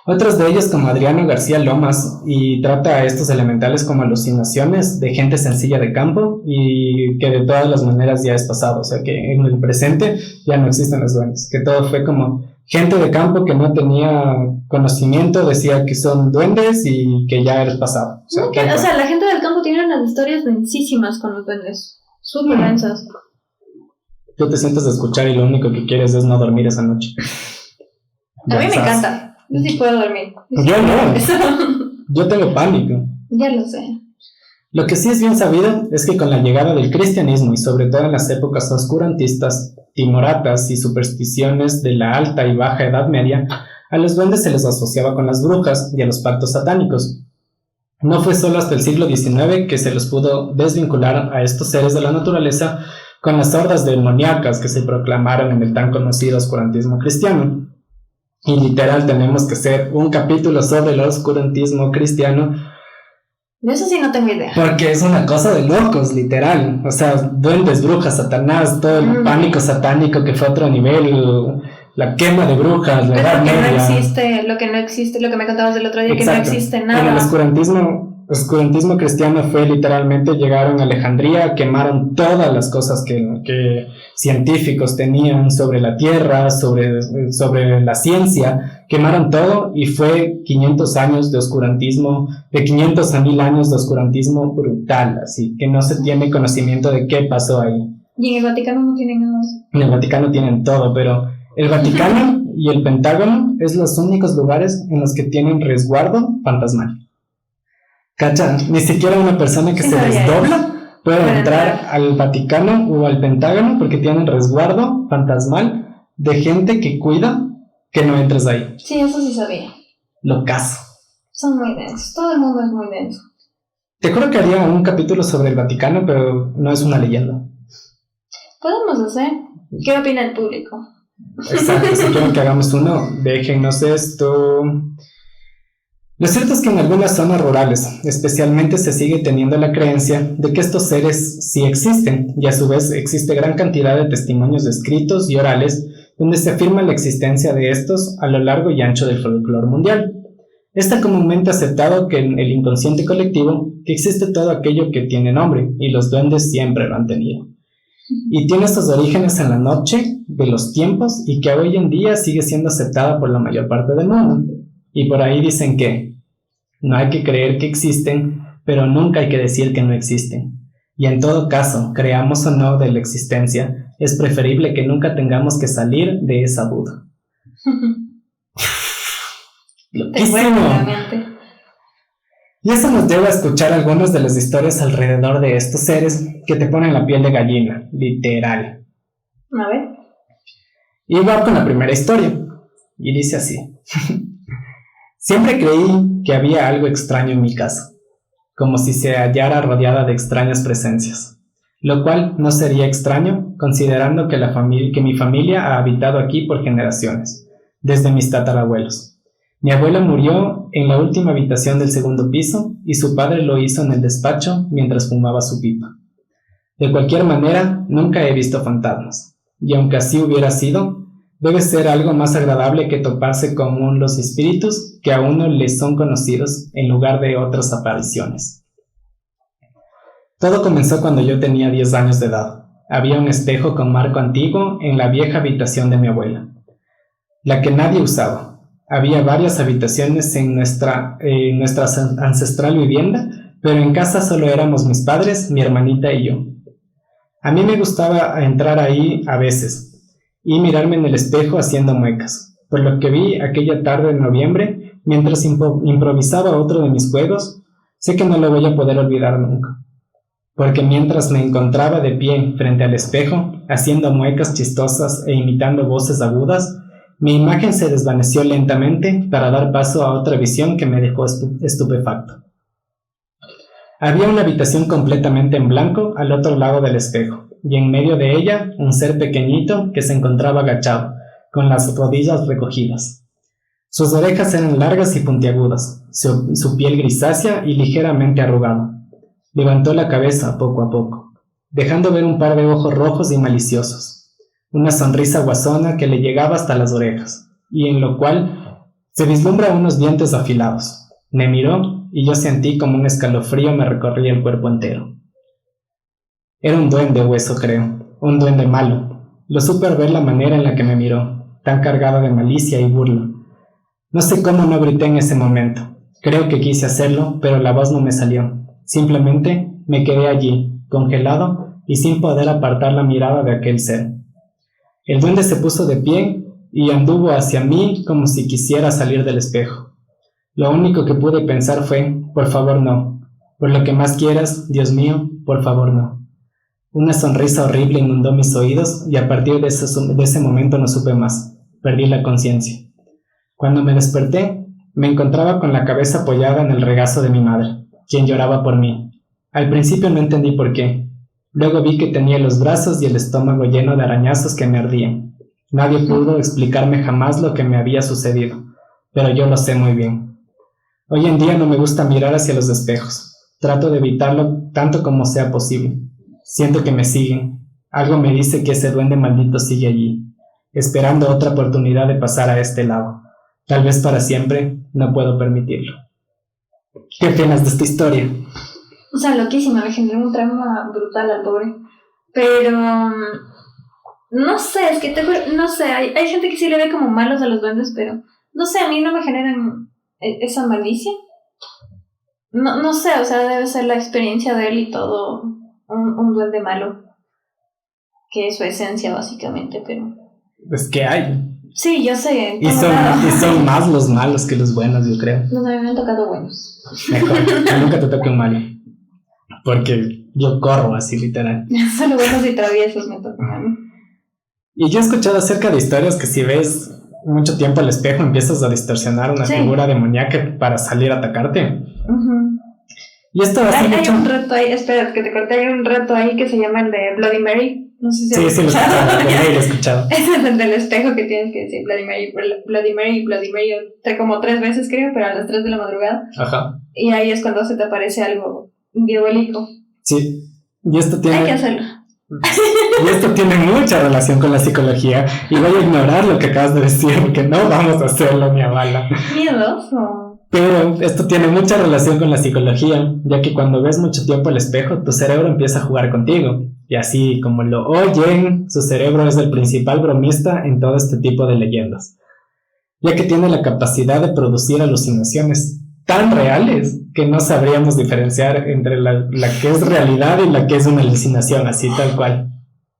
Otros de ellos, como Adriano García Lomas, y trata a estos elementales como alucinaciones de gente sencilla de campo y que de todas las maneras ya es pasado, o sea que en el presente ya no existen los duendes, que todo fue como gente de campo que no tenía conocimiento, decía que son duendes y que ya era pasado. O sea, No, tal cual. la gente del campo tiene unas historias densísimas con los duendes. Súper densas. Tú te sientas a escuchar y lo único que quieres es no dormir esa noche. A mí me sabes. encanta. Yo sí puedo dormir. Yo no. Yo tengo pánico. Ya lo sé. Lo que sí es bien sabido es que con la llegada del cristianismo y sobre todo en las épocas oscurantistas, timoratas y supersticiones de la alta y baja Edad Media, a los duendes se les asociaba con las brujas y a los pactos satánicos. No fue solo hasta el siglo XIX que se los pudo desvincular a estos seres de la naturaleza con las hordas demoníacas que se proclamaron en el tan conocido oscurantismo cristiano. Y literal tenemos que hacer un capítulo sobre el oscurantismo cristiano De eso sí no tengo idea. porque es una cosa de locos, literal. O sea, duendes, brujas, Satanás, todo el pánico satánico que fue a otro nivel, la quema de brujas, la Pero Edad lo que no Media. existe, lo que no existe, lo que me contabas del otro día, Exacto. que no existe En el nada. oscurantismo cristiano fue literalmente, llegaron a Alejandría, quemaron todas las cosas que científicos tenían sobre la tierra, sobre la ciencia, quemaron todo y fue 500 años de oscurantismo, de 500 a 1000 años de oscurantismo brutal, así que no se tiene conocimiento de qué pasó ahí. Y en el Vaticano no tienen nada. En el Vaticano tienen todo, pero el Vaticano y el Pentágono es los únicos lugares en los que tienen resguardo fantasmal. ¿Cacha? Ni siquiera una persona que Sí, se sabía desdobla puede entrar al Vaticano o al Pentágono porque tienen resguardo fantasmal de gente que cuida que no entres ahí. Sí, eso sí sabía. Lo caso. Son muy densos. Todo el mundo es muy denso. Te juro que haría un capítulo sobre el Vaticano, pero no es una leyenda. Podemos hacer. ¿Qué opina el público? Exacto, si quieren que hagamos uno, déjennos esto. Lo cierto es que en algunas zonas rurales, especialmente, se sigue teniendo la creencia de que estos seres sí existen, y a su vez existe gran cantidad de testimonios escritos y orales donde se afirma la existencia de estos a lo largo y ancho del folclore mundial. Está comúnmente aceptado que en el inconsciente colectivo que existe todo aquello que tiene nombre, y los duendes siempre lo han tenido. Y tiene sus orígenes en la noche de los tiempos y que hoy en día sigue siendo aceptada por la mayor parte del mundo. Y por ahí dicen que no hay que creer que existen, pero nunca hay que decir que no existen. Y en todo caso, creamos o no de la existencia, es preferible que nunca tengamos que salir de esa duda. Te vuelve la mente. Y eso nos lleva a escuchar algunas de las historias alrededor de estos seres que te ponen la piel de gallina, literal. A ver. Y va con la primera historia, y dice así. Siempre creí que había algo extraño en mi casa, como si se hallara rodeada de extrañas presencias, lo cual no sería extraño considerando que mi familia ha habitado aquí por generaciones, desde mis tatarabuelos. Mi abuela murió en la última habitación del segundo piso y su padre lo hizo en el despacho mientras fumaba su pipa. De cualquier manera, nunca he visto fantasmas, y aunque así hubiera sido, debe ser algo más agradable que toparse con los espíritus que a uno les son conocidos en lugar de otras apariciones. Todo comenzó cuando yo tenía 10 años de edad. Había un espejo con marco antiguo en la vieja habitación de mi abuela, la que nadie usaba. Había varias habitaciones en nuestra ancestral vivienda, pero en casa solo éramos mis padres, mi hermanita y yo. A mí me gustaba entrar ahí a veces y mirarme en el espejo haciendo muecas, por lo que vi aquella tarde de noviembre mientras improvisaba otro de mis juegos. Sé que no lo voy a poder olvidar nunca, porque mientras me encontraba de pie frente al espejo, haciendo muecas chistosas e imitando voces agudas, mi imagen se desvaneció lentamente para dar paso a otra visión que me dejó estupefacto. Había una habitación completamente en blanco al otro lado del espejo, y en medio de ella un ser pequeñito que se encontraba agachado, con las rodillas recogidas. Sus orejas eran largas y puntiagudas, su piel grisácea y ligeramente arrugada. Levantó la cabeza poco a poco. dejando ver un par de ojos rojos y maliciosos, una sonrisa guasona que le llegaba hasta las orejas, y en lo cual se vislumbra unos dientes afilados. Me miró y yo sentí como un escalofrío me recorría el cuerpo entero. Era un duende hueso, creo, un duende malo. Lo supe al ver la manera en la que me miró, tan cargada de malicia y burla. No sé cómo no grité en ese momento. Creo que quise hacerlo, pero la voz no me salió. Simplemente me quedé allí, congelado y sin poder apartar la mirada de aquel ser. El duende se puso de pie y anduvo hacia mí como si quisiera salir del espejo. Lo único que pude pensar fue, por favor no. Por lo que más quieras, Dios mío, por favor no. Una sonrisa horrible inundó mis oídos y a partir de ese momento no supe más. Perdí la conciencia. Cuando me desperté, me encontraba con la cabeza apoyada en el regazo de mi madre, quien lloraba por mí. Al principio no entendí por qué. Luego vi que tenía los brazos y el estómago lleno de arañazos que me ardían. Nadie pudo explicarme jamás lo que me había sucedido, pero yo lo sé muy bien. Hoy en día no me gusta mirar hacia los espejos. Trato de evitarlo tanto como sea posible. Siento que me siguen. Algo me dice que ese duende maldito sigue allí, esperando otra oportunidad de pasar a este lado. Tal vez para siempre, no puedo permitirlo. ¿Qué opinas de esta historia? O sea, loquísima, me generó un trauma brutal al pobre. Pero no sé, es que no sé, hay gente que sí le ve como malos a los duendes, pero no sé, a mí no me generan esa malicia. No sé, o sea, debe ser la experiencia de él y todo un duende malo, que es su esencia básicamente, pero... Es que hay. Sí, yo sé. Y son más los malos que los buenos, yo creo. No, me han tocado buenos. Mejor, que nunca te toque un malo. Porque yo corro así, literal. Solo buenos y traviesos me tocan a mí. Y yo he escuchado acerca de historias que si ves mucho tiempo al espejo empiezas a distorsionar una figura demoníaca para salir a atacarte. Uh-huh. Y esto hace mucho... Hay un reto ahí, espera que te corté, hay un reto ahí que se llama el de Bloody Mary. No sé si lo he escuchado. Ese es el del espejo que tienes que decir Bloody Mary, como 3 veces creo, pero a las 3 de la madrugada. Ajá. Y ahí es cuando se te aparece algo diabólico. Sí. Y esto tiene... Hay que hacerlo. Y esto tiene mucha relación con la psicología. Y voy a ignorar lo que acabas de decir porque no vamos a hacerlo, mi abuela. Miedoso. Pero esto tiene mucha relación con la psicología, ya que cuando ves mucho tiempo el espejo, tu cerebro empieza a jugar contigo. Y así como lo oyen, su cerebro es el principal bromista en todo este tipo de leyendas, ya que tiene la capacidad de producir alucinaciones tan reales que no sabríamos diferenciar entre la que es realidad y la que es una alucinación, así tal cual.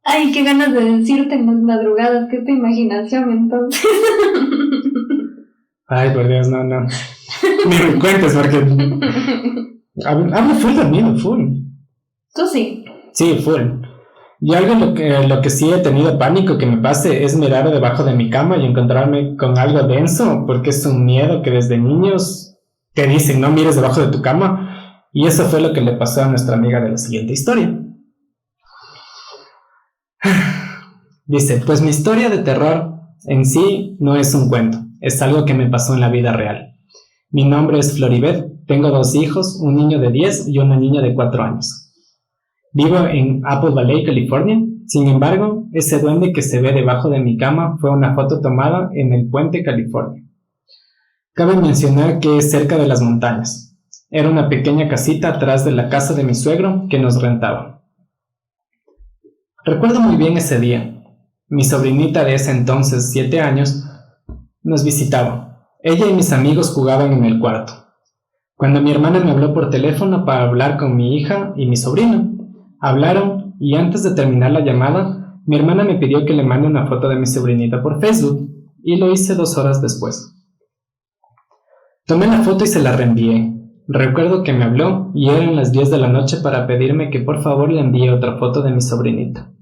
Ay, qué ganas de decirte en las madrugadas, que es tu imaginación entonces. Ay, por Dios, no. Ni me cuentes porque... Hablo full de miedo, full. Tú sí. Sí, full. Y algo lo que sí he tenido pánico que me pase es mirar debajo de mi cama y encontrarme con algo denso, porque es un miedo que desde niños te dicen no mires debajo de tu cama. Y eso fue lo que le pasó a nuestra amiga de la siguiente historia. Dice, pues mi historia de terror en sí no es un cuento, es algo que me pasó en la vida real. Mi nombre es Floribet, tengo 2 hijos, un niño de 10 y una niña de 4 años. Vivo en Apple Valley, California. Sin embargo, ese duende que se ve debajo de mi cama fue una foto tomada en el Puente, California. Cabe mencionar que es cerca de las montañas. Era una pequeña casita atrás de la casa de mi suegro que nos rentaba. Recuerdo muy bien ese día. Mi sobrinita de ese entonces, 7 años, nos visitaba. Ella y mis amigos jugaban en el cuarto. Cuando mi hermana me habló por teléfono para hablar con mi hija y mi sobrino, hablaron y antes de terminar la llamada, mi hermana me pidió que le mande una foto de mi sobrinita por Facebook y lo hice 2 horas después. Tomé la foto y se la reenvié. Recuerdo que me habló y eran las 10 de la noche para pedirme que por favor le envíe otra foto de mi sobrinita,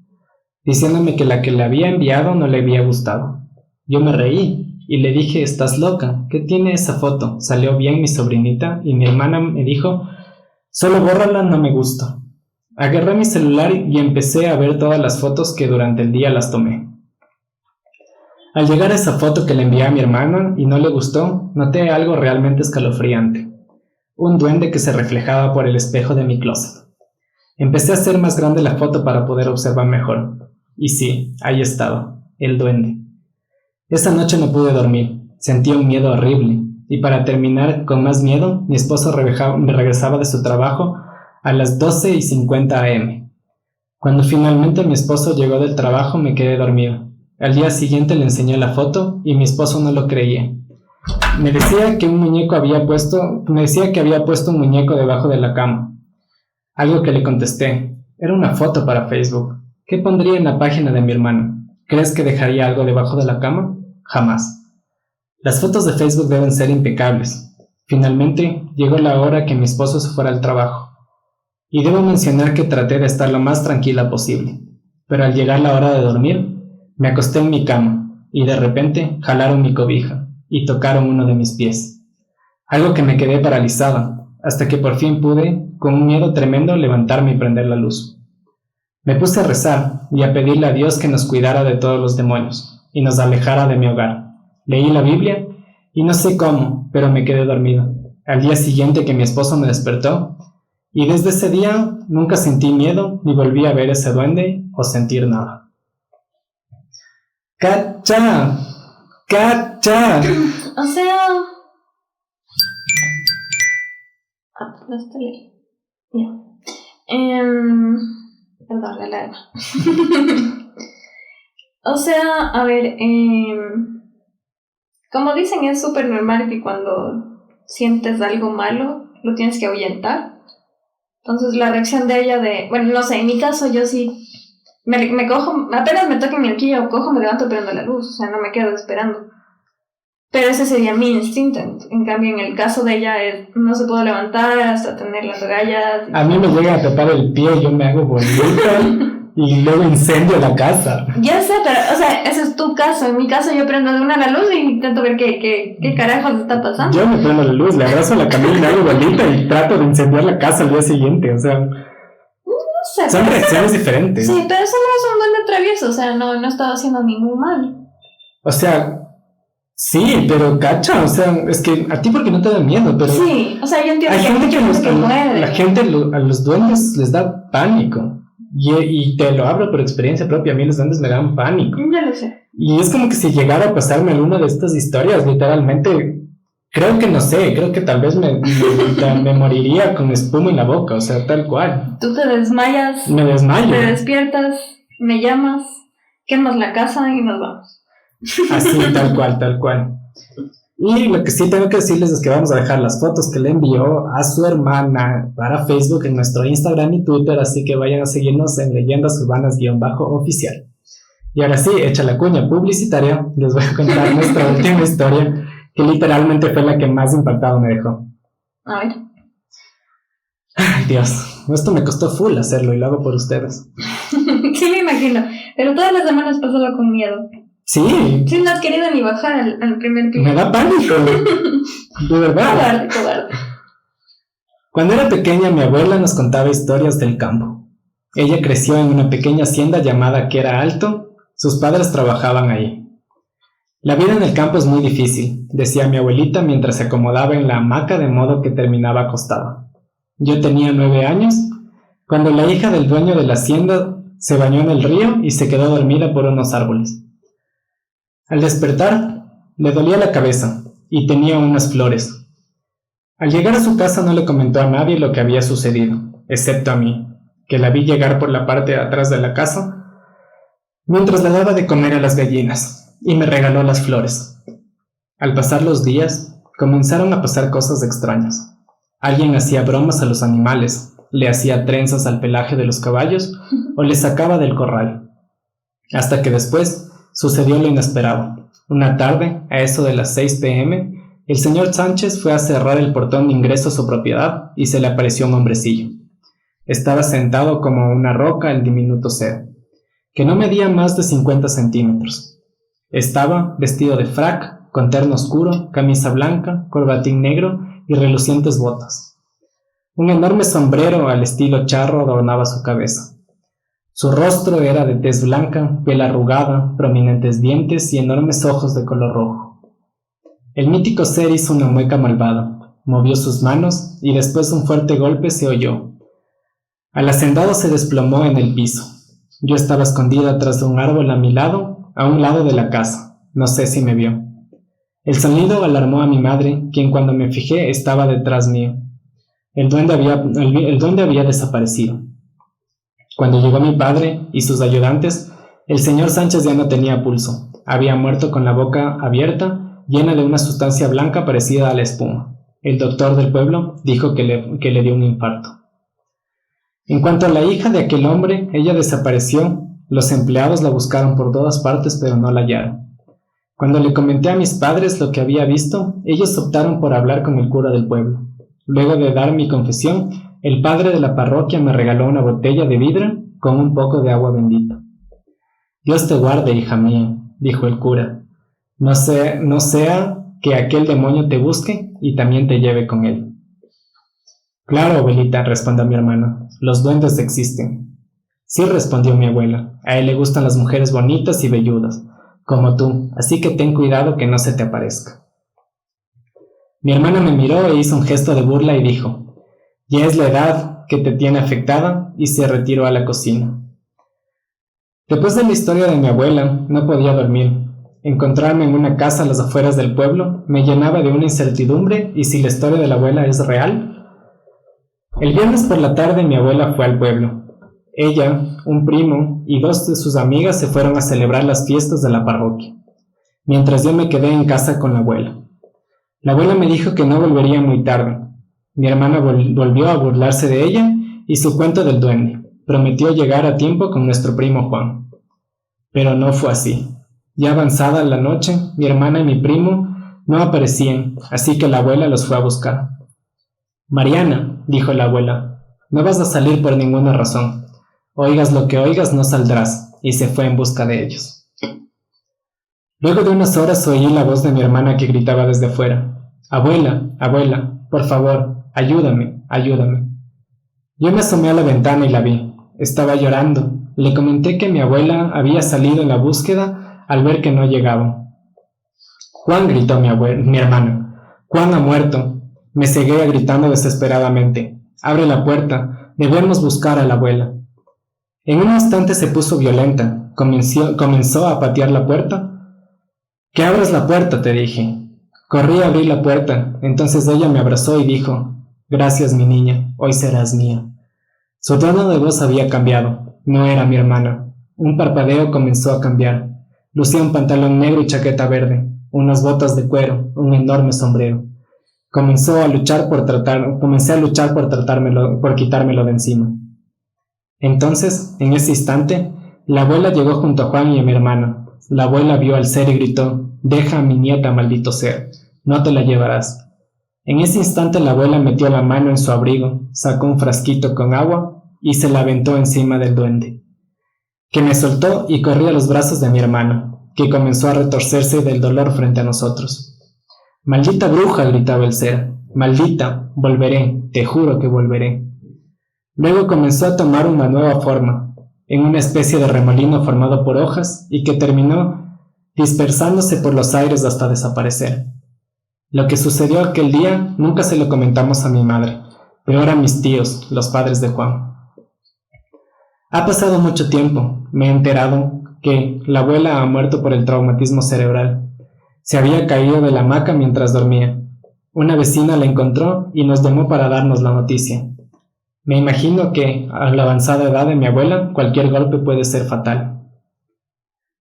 diciéndome que la que le había enviado no le había gustado. Yo me reí y le dije, ¿estás loca? ¿Qué tiene esa foto? ¿Salió bien mi sobrinita? Y mi hermana me dijo, solo bórrala, no me gusta. Agarré mi celular y empecé a ver todas las fotos que durante el día las tomé. Al llegar a esa foto que le envié a mi hermana y no le gustó, noté algo realmente escalofriante. Un duende que se reflejaba por el espejo de mi closet. Empecé a hacer más grande la foto para poder observar mejor. Y sí, ahí estaba, el duende. Esa noche no pude dormir, sentía un miedo horrible. Y para terminar con más miedo, mi esposo regresaba de su trabajo a las 12:50 am. Cuando finalmente mi esposo llegó del trabajo me quedé dormido. Al día siguiente le enseñé la foto y mi esposo no lo creía. Me decía que había puesto un muñeco debajo de la cama. Algo que le contesté. Era una foto para Facebook. ¿Qué pondría en la página de mi hermano? ¿Crees que dejaría algo debajo de la cama? Jamás. Las fotos de Facebook deben ser impecables. Finalmente, llegó la hora que mi esposo se fuera al trabajo. Y debo mencionar que traté de estar lo más tranquila posible. Pero al llegar la hora de dormir, me acosté en mi cama y de repente jalaron mi cobija y tocaron uno de mis pies. Algo que me quedé paralizada, hasta que por fin pude, con un miedo tremendo, levantarme y prender la luz. Me puse a rezar y a pedirle a Dios que nos cuidara de todos los demonios y nos alejara de mi hogar. Leí la Biblia y no sé cómo, pero me quedé dormido. Al día siguiente que mi esposo me despertó, y desde ese día nunca sentí miedo ni volví a ver ese duende o sentir nada. ¡Cacha! ¡Cacha! O sea... no está ley. Ya. Perdón, la alarma. O sea, a ver, como dicen, es súper normal que cuando sientes algo malo, lo tienes que ahuyentar. Entonces la reacción de ella bueno, no sé, en mi caso yo sí me cojo, apenas me toque mi horquilla o cojo, me levanto prendo la luz, o sea, no me quedo esperando. Pero ese sería mi instinto. En cambio, en el caso de ella, no se puede levantar hasta tener las agallas. A mí me llega a tapar el pie y yo me hago bolita y luego incendio la casa. Ya sé, pero, o sea, ese es tu caso. En mi caso, yo prendo de una la luz y intento ver qué carajos está pasando. Yo me prendo la luz, le abrazo la camilla y me hago bolita y trato de incendiar la casa al día siguiente, o sea... No sé. Son reacciones diferentes. Sí, pero eso no es un duende travieso, o sea, no estaba haciendo ningún mal. O sea... Sí, pero cacha, o sea, es que a ti porque no te da miedo, pero... Sí, o sea, yo entiendo hay que gente que muere. La gente a los duendes les da pánico. Y te lo hablo por experiencia propia, a mí los duendes me dan pánico. Ya lo sé. Y es como que si llegara a pasarme alguna de estas historias, literalmente, creo que tal vez me moriría con espuma en la boca, o sea, tal cual. Tú te desmayas. Me desmayo. Te despiertas, me llamas, quemas la casa y nos vamos. Así, tal cual. Y lo que sí tengo que decirles es que vamos a dejar las fotos que le envió a su hermana para Facebook en nuestro Instagram y Twitter, así que vayan a seguirnos en Leyendas Urbanas_oficial. Y ahora sí, hecha la cuña publicitaria, les voy a contar nuestra última historia, que literalmente fue la que más impactado me dejó. A ver. Ay, Dios, esto me costó full hacerlo y lo hago por ustedes. Sí, me imagino, pero todas las semanas pasaba con miedo. Sí. Sí, no has querido ni bajar al primer piso. Me da pánico. De verdad. Cobarde. Cuando era pequeña, mi abuela nos contaba historias del campo. Ella creció en una pequeña hacienda llamada Quera Alto. Sus padres trabajaban ahí. La vida en el campo es muy difícil, decía mi abuelita mientras se acomodaba en la hamaca de modo que terminaba acostada. Yo tenía 9 años cuando la hija del dueño de la hacienda se bañó en el río y se quedó dormida por unos árboles. Al despertar, le dolía la cabeza y tenía unas flores. Al llegar a su casa no le comentó a nadie lo que había sucedido, excepto a mí, que la vi llegar por la parte de atrás de la casa mientras le daba de comer a las gallinas y me regaló las flores. Al pasar los días, comenzaron a pasar cosas extrañas. Alguien hacía bromas a los animales, le hacía trenzas al pelaje de los caballos o les sacaba del corral. Hasta que después sucedió lo inesperado. Una tarde, a eso de las 6 p.m., el señor Sánchez fue a cerrar el portón de ingreso a su propiedad y se le apareció un hombrecillo. Estaba sentado como una roca el diminuto ser, que no medía más de 50 centímetros. Estaba vestido de frac, con terno oscuro, camisa blanca, corbatín negro y relucientes botas. Un enorme sombrero al estilo charro adornaba su cabeza. Su rostro era de tez blanca, piel arrugada, prominentes dientes y enormes ojos de color rojo. El mítico ser hizo una mueca malvada, movió sus manos y después de un fuerte golpe se oyó: Al hacendado se desplomó en el piso. Yo estaba escondida tras de un árbol a mi lado, a un lado de la casa. No sé si me vio. El sonido alarmó a mi madre, quien cuando me fijé estaba detrás mío. El duende había desaparecido. Cuando llegó mi padre y sus ayudantes, el señor Sánchez ya no tenía pulso. Había muerto con la boca abierta, llena de una sustancia blanca parecida a la espuma. El doctor del pueblo dijo que le dio un infarto. En cuanto a la hija de aquel hombre, ella desapareció. Los empleados la buscaron por todas partes, pero no la hallaron. Cuando le comenté a mis padres lo que había visto, ellos optaron por hablar con el cura del pueblo. Luego de dar mi confesión, el padre de la parroquia me regaló una botella de vidrio con un poco de agua bendita. Dios te guarde, hija mía, dijo el cura. No sea que aquel demonio te busque y también te lleve con él. Claro, abuelita, respondió mi hermano, los duendes existen. Sí, respondió mi abuela, a él le gustan las mujeres bonitas y velludas, como tú, así que ten cuidado que no se te aparezca. Mi hermana me miró e hizo un gesto de burla y dijo, ya es la edad que te tiene afectada, y se retiró a la cocina. Después de la historia de mi abuela, no podía dormir. Encontrarme en una casa a las afueras del pueblo me llenaba de una incertidumbre, y si la historia de la abuela es real. El viernes por la tarde mi abuela fue al pueblo. Ella, un primo y 2 de sus amigas se fueron a celebrar las fiestas de la parroquia, mientras yo me quedé en casa con la abuela. La abuela me dijo que no volvería muy tarde. Mi hermana volvió a burlarse de ella y su cuento del duende. Prometió llegar a tiempo con nuestro primo Juan. Pero no fue así. Ya avanzada la noche, mi hermana y mi primo no aparecían, así que la abuela los fue a buscar. Mariana, dijo la abuela, no vas a salir por ninguna razón. Oigas lo que oigas, no saldrás, y se fue en busca de ellos. Luego de unas horas oí la voz de mi hermana que gritaba desde fuera. Abuela, abuela, por favor, ayúdame, ayúdame. Yo me asomé a la ventana y la vi. Estaba llorando. Le comenté que mi abuela había salido en la búsqueda al ver que no llegaba. Juan, gritó mi hermana. Juan ha muerto. Me seguía gritando desesperadamente. Abre la puerta. Debemos buscar a la abuela. En un instante se puso violenta. Comenzó a patear la puerta. Que abras la puerta, te dije. Corrí a abrir la puerta. Entonces ella me abrazó y dijo, gracias, mi niña, hoy serás mía. Su tono de voz había cambiado. No era mi hermana. Un parpadeo comenzó a cambiar. Lucía un pantalón negro y chaqueta verde, unas botas de cuero, un enorme sombrero. Comencé a luchar por quitármelo de encima. Entonces, en ese instante, la abuela llegó junto a Juan y a mi hermana. La abuela vio al ser y gritó, deja a mi nieta, maldito ser, no te la llevarás. En ese instante la abuela metió la mano en su abrigo, sacó un frasquito con agua y se la aventó encima del duende, que me soltó y corrí a los brazos de mi hermana, que comenzó a retorcerse del dolor frente a nosotros. Maldita bruja, gritaba el ser, maldita, volveré, te juro que volveré. Luego comenzó a tomar una nueva forma, en una especie de remolino formado por hojas y que terminó dispersándose por los aires hasta desaparecer. Lo que sucedió aquel día nunca se lo comentamos a mi madre, pero eran mis tíos, los padres de Juan. Ha pasado mucho tiempo, me he enterado que la abuela ha muerto por el traumatismo cerebral. Se había caído de la hamaca mientras dormía. Una vecina la encontró y nos llamó para darnos la noticia. Me imagino que, a la avanzada edad de mi abuela, cualquier golpe puede ser fatal.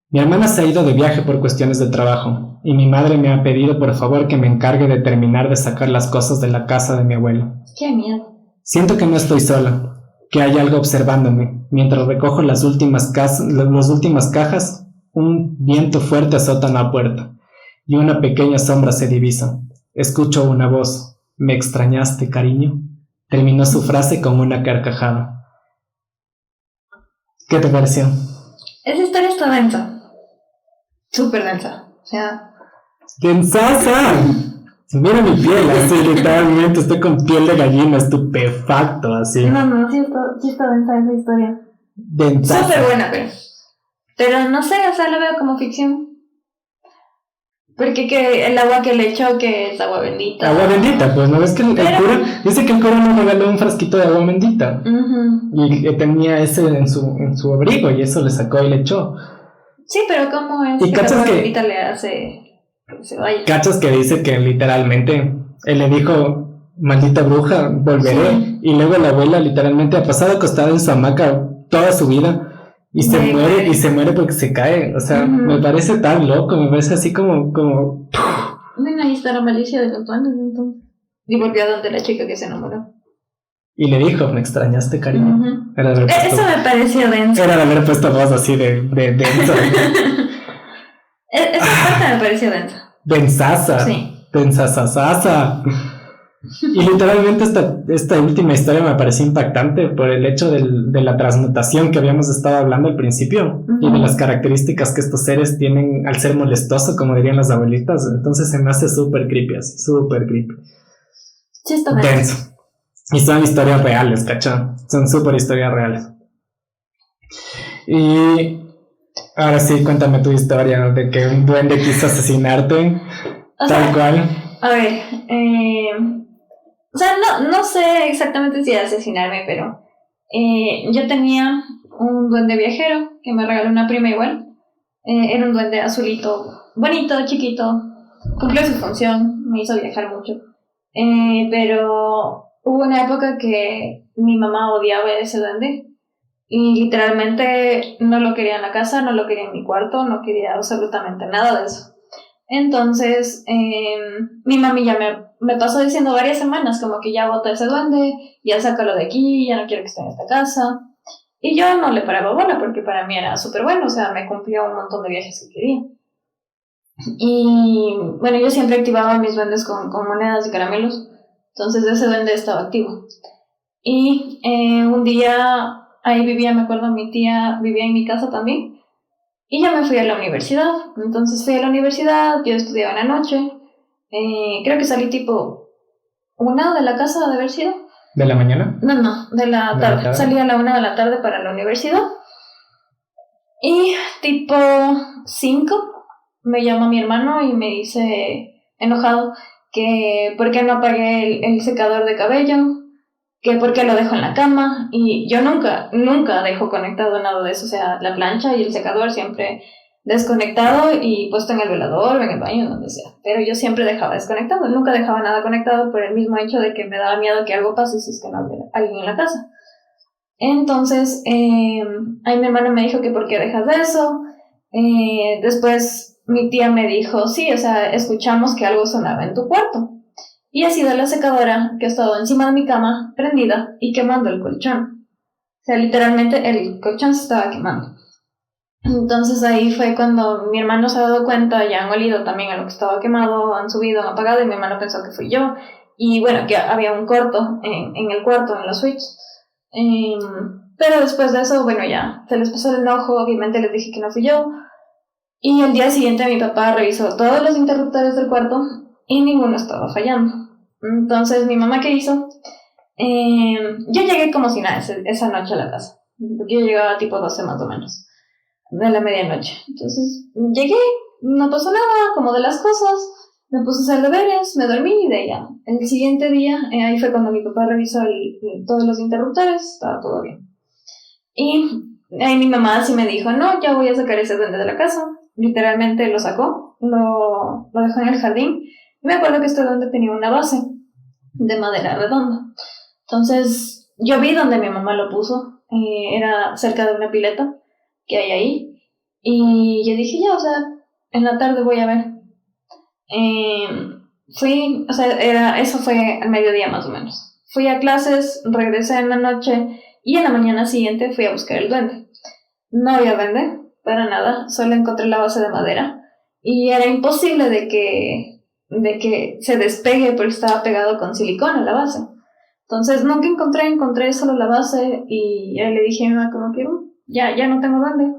Mi hermana se ha ido de viaje por cuestiones de trabajo, y mi madre me ha pedido por favor que me encargue de terminar de sacar las cosas de la casa de mi abuela. ¡Qué miedo! Siento que no estoy sola, que hay algo observándome. Mientras recojo las últimas cajas, un viento fuerte azota la puerta, y una pequeña sombra se divisa. Escucho una voz. ¿Me extrañaste, cariño? Terminó su frase con una carcajada. ¿Qué te pareció? Esa historia está densa. Súper densa. O sea... ¡Densaza! Mira mi piel, así literalmente estoy con piel de gallina, estupefacto, así. No, sí está densa esa historia. Densaza. Súper buena, pero no sé, o sea, lo veo como ficción. Porque que el agua que le echó, que es agua bendita. Agua bendita, pues, ¿no ves que el cura dice que el cura nos regaló un frasquito de agua bendita? Y tenía ese en su abrigo y eso le sacó y le echó. Sí, pero ¿cómo es y que el agua bendita le hace que se vaya? Cachas que dice que literalmente él le dijo, maldita bruja, volveré. Sí. Y luego la abuela literalmente ha pasado acostada en su hamaca toda su vida. Y se muere porque se cae. O sea, me parece tan loco, me parece así como... Bueno, ahí está la malicia de los duendes, entonces. Y volvió a donde la chica que se enamoró. Y le dijo, me extrañaste, cariño. Eso me pareció denso. Era de haber puesto voz así de denso. Esa parte me pareció densa. Densaza. Sí. Densazazaza. Y literalmente esta última historia me pareció impactante por el hecho de la transmutación que habíamos estado hablando al principio y de las características que estos seres tienen al ser molestoso, como dirían las abuelitas. Entonces se me hace súper creepy, así, súper creepy. Sí, está denso. Y son historias reales, ¿cachai? Son súper historias reales. Y ahora sí, cuéntame tu historia de que un duende quiso asesinarte, tal cual. A ver, o sea, no sé exactamente si asesinarme, pero yo tenía un duende viajero que me regaló una prima igual. Era un duende azulito, bonito, chiquito, cumplió su función, me hizo viajar mucho. Pero hubo una época que mi mamá odiaba a ese duende y literalmente no lo quería en la casa, no lo quería en mi cuarto, no quería absolutamente nada de eso. Entonces, mi mami ya me pasó diciendo varias semanas como que ya bota ese duende, ya sácalo de aquí, ya no quiero que esté en esta casa. Y yo no le paraba bola porque para mí era súper bueno, o sea, me cumplió un montón de viajes que quería. Y bueno, yo siempre activaba mis duendes con monedas y caramelos, entonces ese duende estaba activo. Y un día, ahí vivía, me acuerdo, mi tía vivía en mi casa también. Y ya me fui a la universidad, entonces fui a la universidad, yo estudiaba en la noche, creo que salí tipo 1 de la casa de haber sido. ¿De la mañana? No, de la tarde. Salí a la 1 de la tarde para la universidad. Y tipo 5 me llama mi hermano y me dice, enojado, que por qué no apagué el secador de cabello, que por qué lo dejo en la cama, y yo nunca dejo conectado nada de eso, o sea, la plancha y el secador siempre desconectado y puesto en el velador o en el baño, donde sea, pero yo siempre dejaba desconectado, nunca dejaba nada conectado por el mismo hecho de que me daba miedo que algo pase si es que no había alguien en la casa. Entonces, ahí mi hermano me dijo que por qué dejas de eso. Después mi tía me dijo, sí, o sea, escuchamos que algo sonaba en tu cuarto. Y ha sido la secadora que ha estado encima de mi cama, prendida y quemando el colchón. O sea, literalmente el colchón se estaba quemando. Entonces ahí fue cuando mi hermano se ha dado cuenta, ya han olido también a lo que estaba quemado, han subido, han apagado, y mi hermano pensó que fui yo. Y bueno, que había un corto en el cuarto, en la switch. Pero después de eso, bueno, ya se les pasó el enojo, obviamente les dije que no fui yo. Y el día siguiente mi papá revisó todos los interruptores del cuarto y ninguno estaba fallando. Entonces, ¿mi mamá qué hizo? Yo llegué como si nada esa noche a la casa, porque yo llegaba tipo 12 más o menos, de la medianoche. Entonces, llegué, no pasó nada, como de las cosas, me puse a hacer deberes, me dormí y de allá. El siguiente día, ahí fue cuando mi papá revisó todos los interruptores, estaba todo bien. Y ahí mi mamá sí me dijo, no, ya voy a sacar ese duende de la casa. Literalmente lo sacó, lo dejó en el jardín. Y me acuerdo que este duende tenía una base de madera redonda. Entonces yo vi donde mi mamá lo puso, era cerca de una pileta que hay ahí. Y yo dije, ya, o sea, en la tarde voy a ver. Fui, o sea, eso fue al mediodía más o menos. Fui a clases, regresé en la noche y en la mañana siguiente fui a buscar el duende. No había duende, para nada, solo encontré la base de madera y era imposible de que se despegue porque estaba pegado con silicona a la base. Entonces nunca encontré solo la base y le dije a mi mamá como que ya no tengo duende.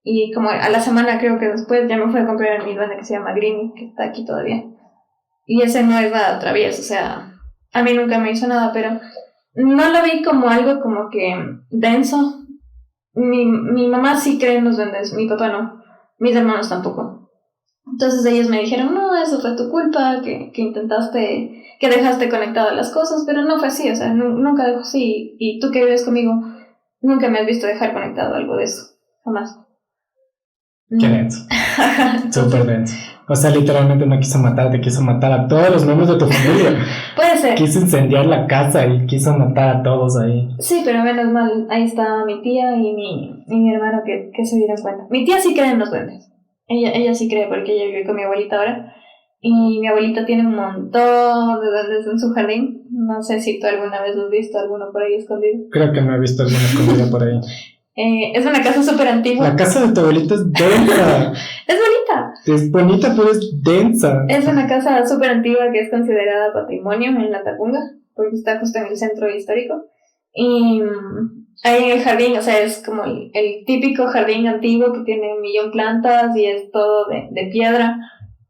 Y como a la semana creo que después ya me fui a comprar mi duende que se llama Greenie, que está aquí todavía. Y ese no es nada travieso, o sea, a mí nunca me hizo nada, pero no lo vi como algo como que denso. Mi mamá sí cree en los duendes, mi papá no, mis hermanos tampoco. Entonces ellos me dijeron, no, eso fue tu culpa, que intentaste, que dejaste conectadas las cosas, pero no fue así, o sea, nunca dejó así. Y tú que vives conmigo, nunca me has visto dejar conectado algo de eso, jamás. Qué denso. Súper denso. O sea, literalmente no quiso matarte, quiso matar a todos los miembros de tu familia. Puede ser. Quiso incendiar la casa y quiso matar a todos ahí. Sí, pero menos mal, ahí está mi tía y mi hermano que se dieron cuenta. Mi tía sí cree en los duendes. Ella sí cree porque ella vive con mi abuelita ahora. Y mi abuelita tiene un montón de duendes en su jardín. No sé si tú alguna vez has visto alguno por ahí escondido. Creo que no he visto alguna escondida por ahí. Es una casa súper antigua. La casa de tu abuelita es densa. Es bonita. Es bonita, pero es densa. Es una casa súper antigua que es considerada patrimonio en La Tacunga, porque está justo en el centro histórico. Y ahí en el jardín, o sea, es como el típico jardín antiguo que tiene 1.000.000 plantas y es todo de piedra.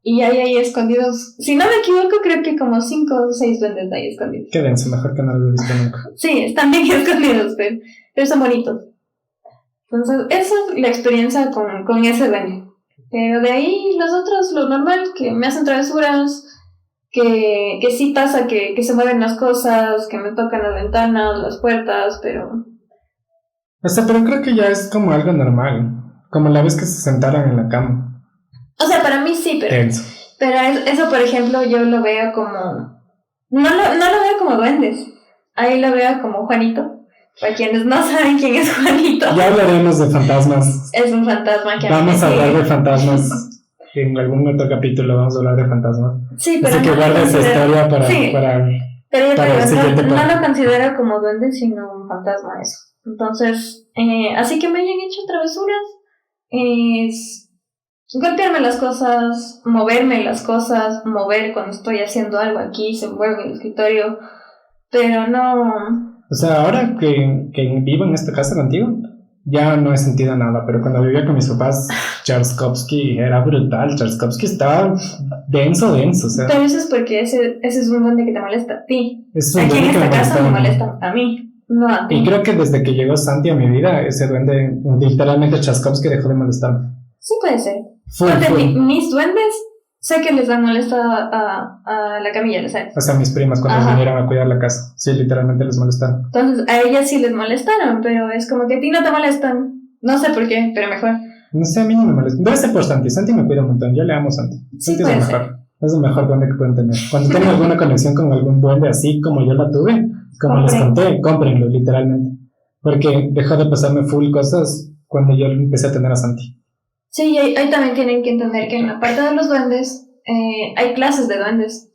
Y hay ahí escondidos, si no me equivoco, creo que como 5 o 6 duendes de ahí escondidos. Qué denso, mejor que no lo he visto nunca. Sí, están bien escondidos, pero son bonitos. Entonces, esa es la experiencia con ese duende. Pero de ahí los otros, lo normal, que me hacen travesuras, que sí pasa que se mueven las cosas, que me tocan las ventanas, las puertas, pero... O sea, pero creo que ya es como algo normal. Como la vez que se sentaron en la cama. O sea, para mí sí, Tenso. pero eso, por ejemplo, yo lo veo como... No lo veo como duendes. Ahí lo veo como Juanito. Para quienes no saben quién es Juanito. Ya hablaremos de fantasmas. Es un fantasma que... Vamos a hablar de fantasmas. En algún otro capítulo vamos a hablar de fantasmas. Sí, pero así que no guarda esa historia para... Sí. Pero yo para el te digo, siguiente no podcast. lo considero como duende, sino un fantasma eso. Entonces, así que me hayan hecho travesuras, es golpearme las cosas, moverme las cosas, mover cuando estoy haciendo algo aquí, se mueve el escritorio, pero no... O sea, ahora que vivo en esta casa contigo, ya no he sentido nada, pero cuando vivía con mis papás, Tchaikovsky era brutal. Tchaikovsky estaba denso, o sea... Pero eso es porque ese es un duende que te molesta a ti. Es un Aquí en duende que esta casa me molestaba. molesta a mí, no a ti. Y creo que desde que llegó Santi a mi vida, ese duende, literalmente Tchaikovsky dejó de molestarme. Sí puede ser. Full. Mis duendes, sé que les han molestado a la Camilla, ¿sabes? O sea, mis primas cuando Ajá. vinieron a cuidar la casa, sí, literalmente les molestaron. Entonces, a ellas sí les molestaron, pero es como que a ti no te molestan. No sé por qué, pero mejor. No sé, a mí no me molesta. Debe ser por Santi. Santi me cuida un montón. Yo le amo a Santi. Sí, Santi es el puede mejor. Es el mejor duende que pueden tener. Cuando tengan alguna conexión con algún duende así como yo la tuve, como les conté, cómprenlo, literalmente. Porque dejó de pasarme full cosas cuando yo empecé a tener a Santi. Sí, ahí también tienen que entender que en la parte de los duendes hay clases de duendes.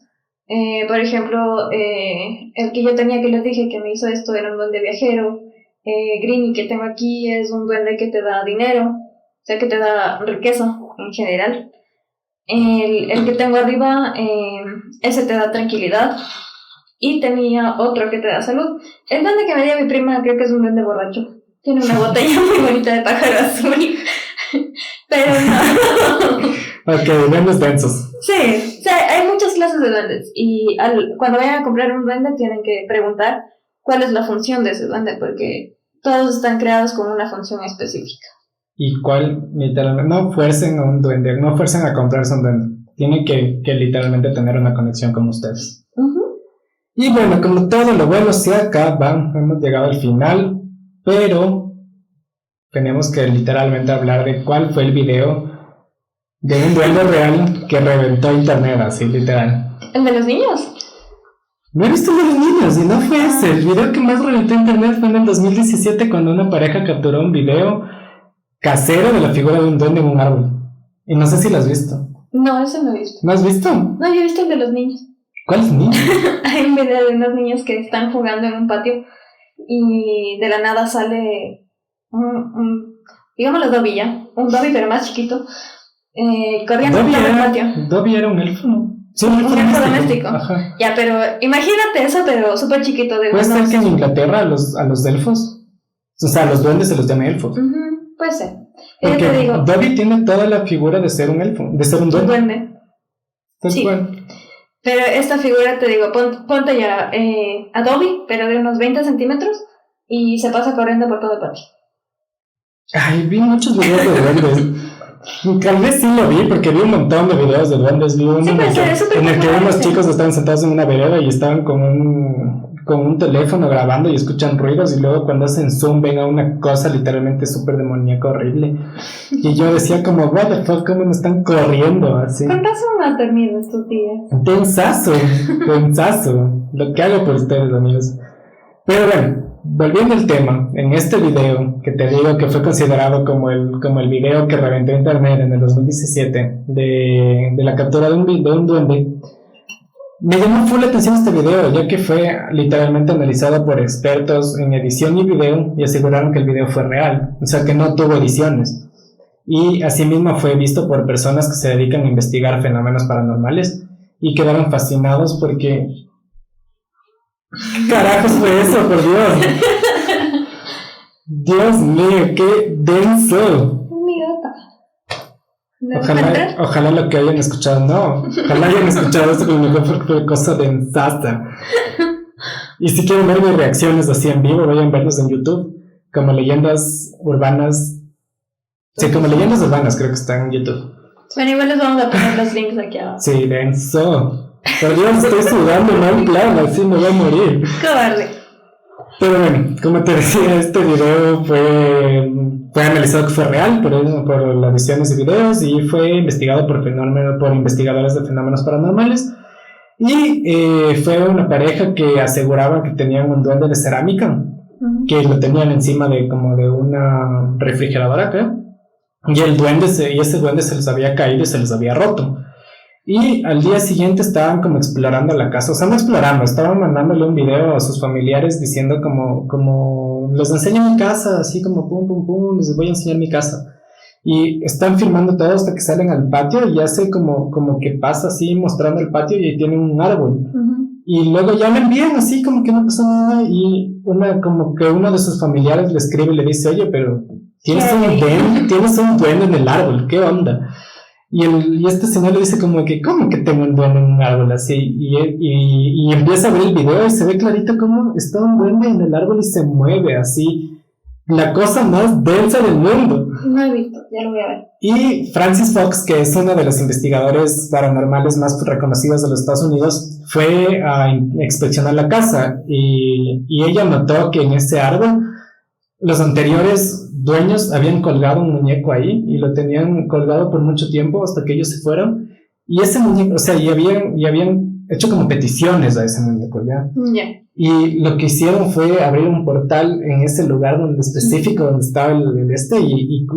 Por ejemplo, el que yo tenía que les dije que me hizo esto era un duende viajero. Greeny que tengo aquí es un duende que te da dinero, o sea que te da riqueza en general. El que tengo arriba, ese te da tranquilidad. Y tenía otro que te da salud. El duende que me dio mi prima creo que es un duende borracho. Tiene una botella muy bonita de pájaro azul. Pero no. Ok, duendes densos. Sí, o sea, hay muchas clases de duendes. Y cuando vayan a comprar un duende tienen que preguntar cuál es la función de ese duende, porque todos están creados con una función específica. Y cuál, literalmente, no fuercen a un duende, no fuercen a comprarse un duende. Tienen que literalmente tener una conexión con ustedes. Y bueno, como todo lo bueno se acaba, hemos llegado al final, pero tenemos que literalmente hablar de cuál fue el video de un duende real que reventó internet, así literal. ¿El de los niños? No he visto el de los niños y no fue ese. El video que más reventó internet fue en el 2017 cuando una pareja capturó un video casero de la figura de un duende en un árbol. Y no sé si lo has visto. No, ese no he visto. ¿No has visto? No, yo he visto el de los niños. ¿Cuál es niño? Hay un video de unos niños que están jugando en un patio y de la nada sale digámoslo Dobby ya, un Dobby pero más chiquito, corriendo por el patio. Dobby era un elfo. Sí, Un elfo doméstico. Ajá. Ya, pero imagínate eso, pero súper chiquito. De ¿Puede ser unos... que en Inglaterra a los elfos, o sea, a los duendes se los llame elfos? Puede ser. Porque Te digo, Dobby tiene toda la figura de ser un elfo, de ser un un duende. duende. Tal Sí. cual. Pero esta figura, te digo, ponte ya a Dobby, pero de unos 20 centímetros, y se pasa corriendo por todo el patio. Ay, vi muchos videos de duendes. Tal vez sí lo vi, porque vi un montón de videos de duendes. Vi uno Sí, puede ser, eso en el que unos sí. chicos estaban sentados en una vereda y estaban con un teléfono grabando y escuchan ruidos, y luego cuando hacen zoom ven a una cosa literalmente súper demoníaca, horrible. Y yo decía como, what the fuck, ¿cómo me están corriendo así? Con razón no termino estos días. Densazo, densazo. Lo que hago por ustedes, amigos. Pero bueno, volviendo al tema, en este video que te digo que fue considerado como el video que reventó internet en el 2017 de la captura de un duende, me llamó full la atención este video, ya que fue literalmente analizado por expertos en edición y video y aseguraron que el video fue real, o sea que no tuvo ediciones. Y asimismo fue visto por personas que se dedican a investigar fenómenos paranormales y quedaron fascinados porque... ¿Qué carajos fue eso, por Dios? Dios mío, qué denso. Mi gata. Ojalá lo que hayan escuchado, no. Ojalá hayan escuchado esto con mejor porque fue cosa densaza. Y si quieren ver mis reacciones así en vivo, vayan a verlos en YouTube, como leyendas urbanas. Sí, como leyendas urbanas, creo que están en YouTube. Bueno, igual les vamos a poner los links aquí abajo. Sí, denso. Por Dios, estoy sudando mal plan, así me voy a morir. Cobarde. Pero bueno, como te decía, este video fue analizado que fue real por las visiones y videos, y fue investigado por investigadores de fenómenos paranormales. Y fue una pareja que aseguraba que tenían un duende de cerámica, que lo tenían encima de una refrigeradora acá. Y ese duende se les había caído y se les había roto. Y al día siguiente estaban como explorando la casa, o sea, no explorando, estaban mandándole un video a sus familiares diciendo como les enseño mi casa, así como pum, pum, pum, les voy a enseñar mi casa. Y están filmando todo hasta que salen al patio y hace como que pasa así mostrando el patio y ahí tienen un árbol. Y luego ya le envían así como que no pasa nada, y como que uno de sus familiares le escribe y le dice, oye, pero tienes un duende en el árbol, ¿qué onda? Y este señor le dice como que, ¿cómo que tengo un duende en un árbol así? Y empieza a ver el video y se ve clarito cómo está un duende en el árbol y se mueve así. La cosa más densa del mundo. No he visto, ya lo voy a ver. Y Francis Fox, que es uno de los investigadores paranormales más reconocidos de los Estados Unidos, fue a inspeccionar la casa y ella notó que en ese árbol los anteriores dueños habían colgado un muñeco ahí y lo tenían colgado por mucho tiempo hasta que ellos se fueron. Y ese muñeco, o sea, y habían hecho como peticiones a ese muñeco ya. Y lo que hicieron fue abrir un portal en ese lugar específico donde estaba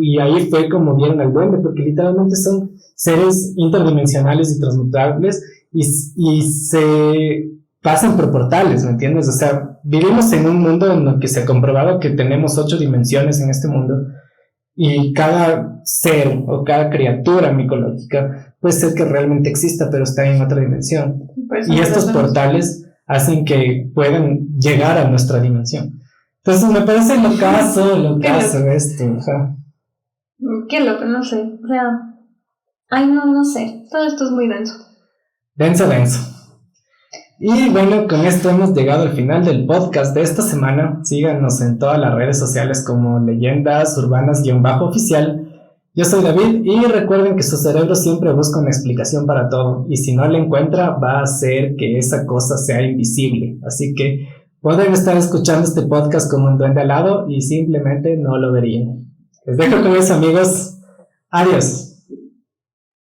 y ahí fue como vieron al duende, porque literalmente son seres interdimensionales y transmutables y se pasan por portales, ¿me entiendes? O sea, vivimos en un mundo en el que se ha comprobado que tenemos 8 dimensiones en este mundo, y cada ser o cada criatura micológica puede ser que realmente exista, pero está en otra dimensión. Y estos portales hacen que puedan llegar a nuestra dimensión. Entonces me parece locazo esto. Ajá. Qué loco, no sé. O sea, ay, no sé. Todo esto es muy denso. Denso. Y bueno, con esto hemos llegado al final del podcast de esta semana. Síganos en todas las redes sociales como Leyendas Urbanas-oficial. Yo soy David, y recuerden que su cerebro siempre busca una explicación para todo, y si no la encuentra va a hacer que esa cosa sea invisible. Así que pueden estar escuchando este podcast como un duende al lado y simplemente no lo verían. Les dejo con eso, amigos. Adiós.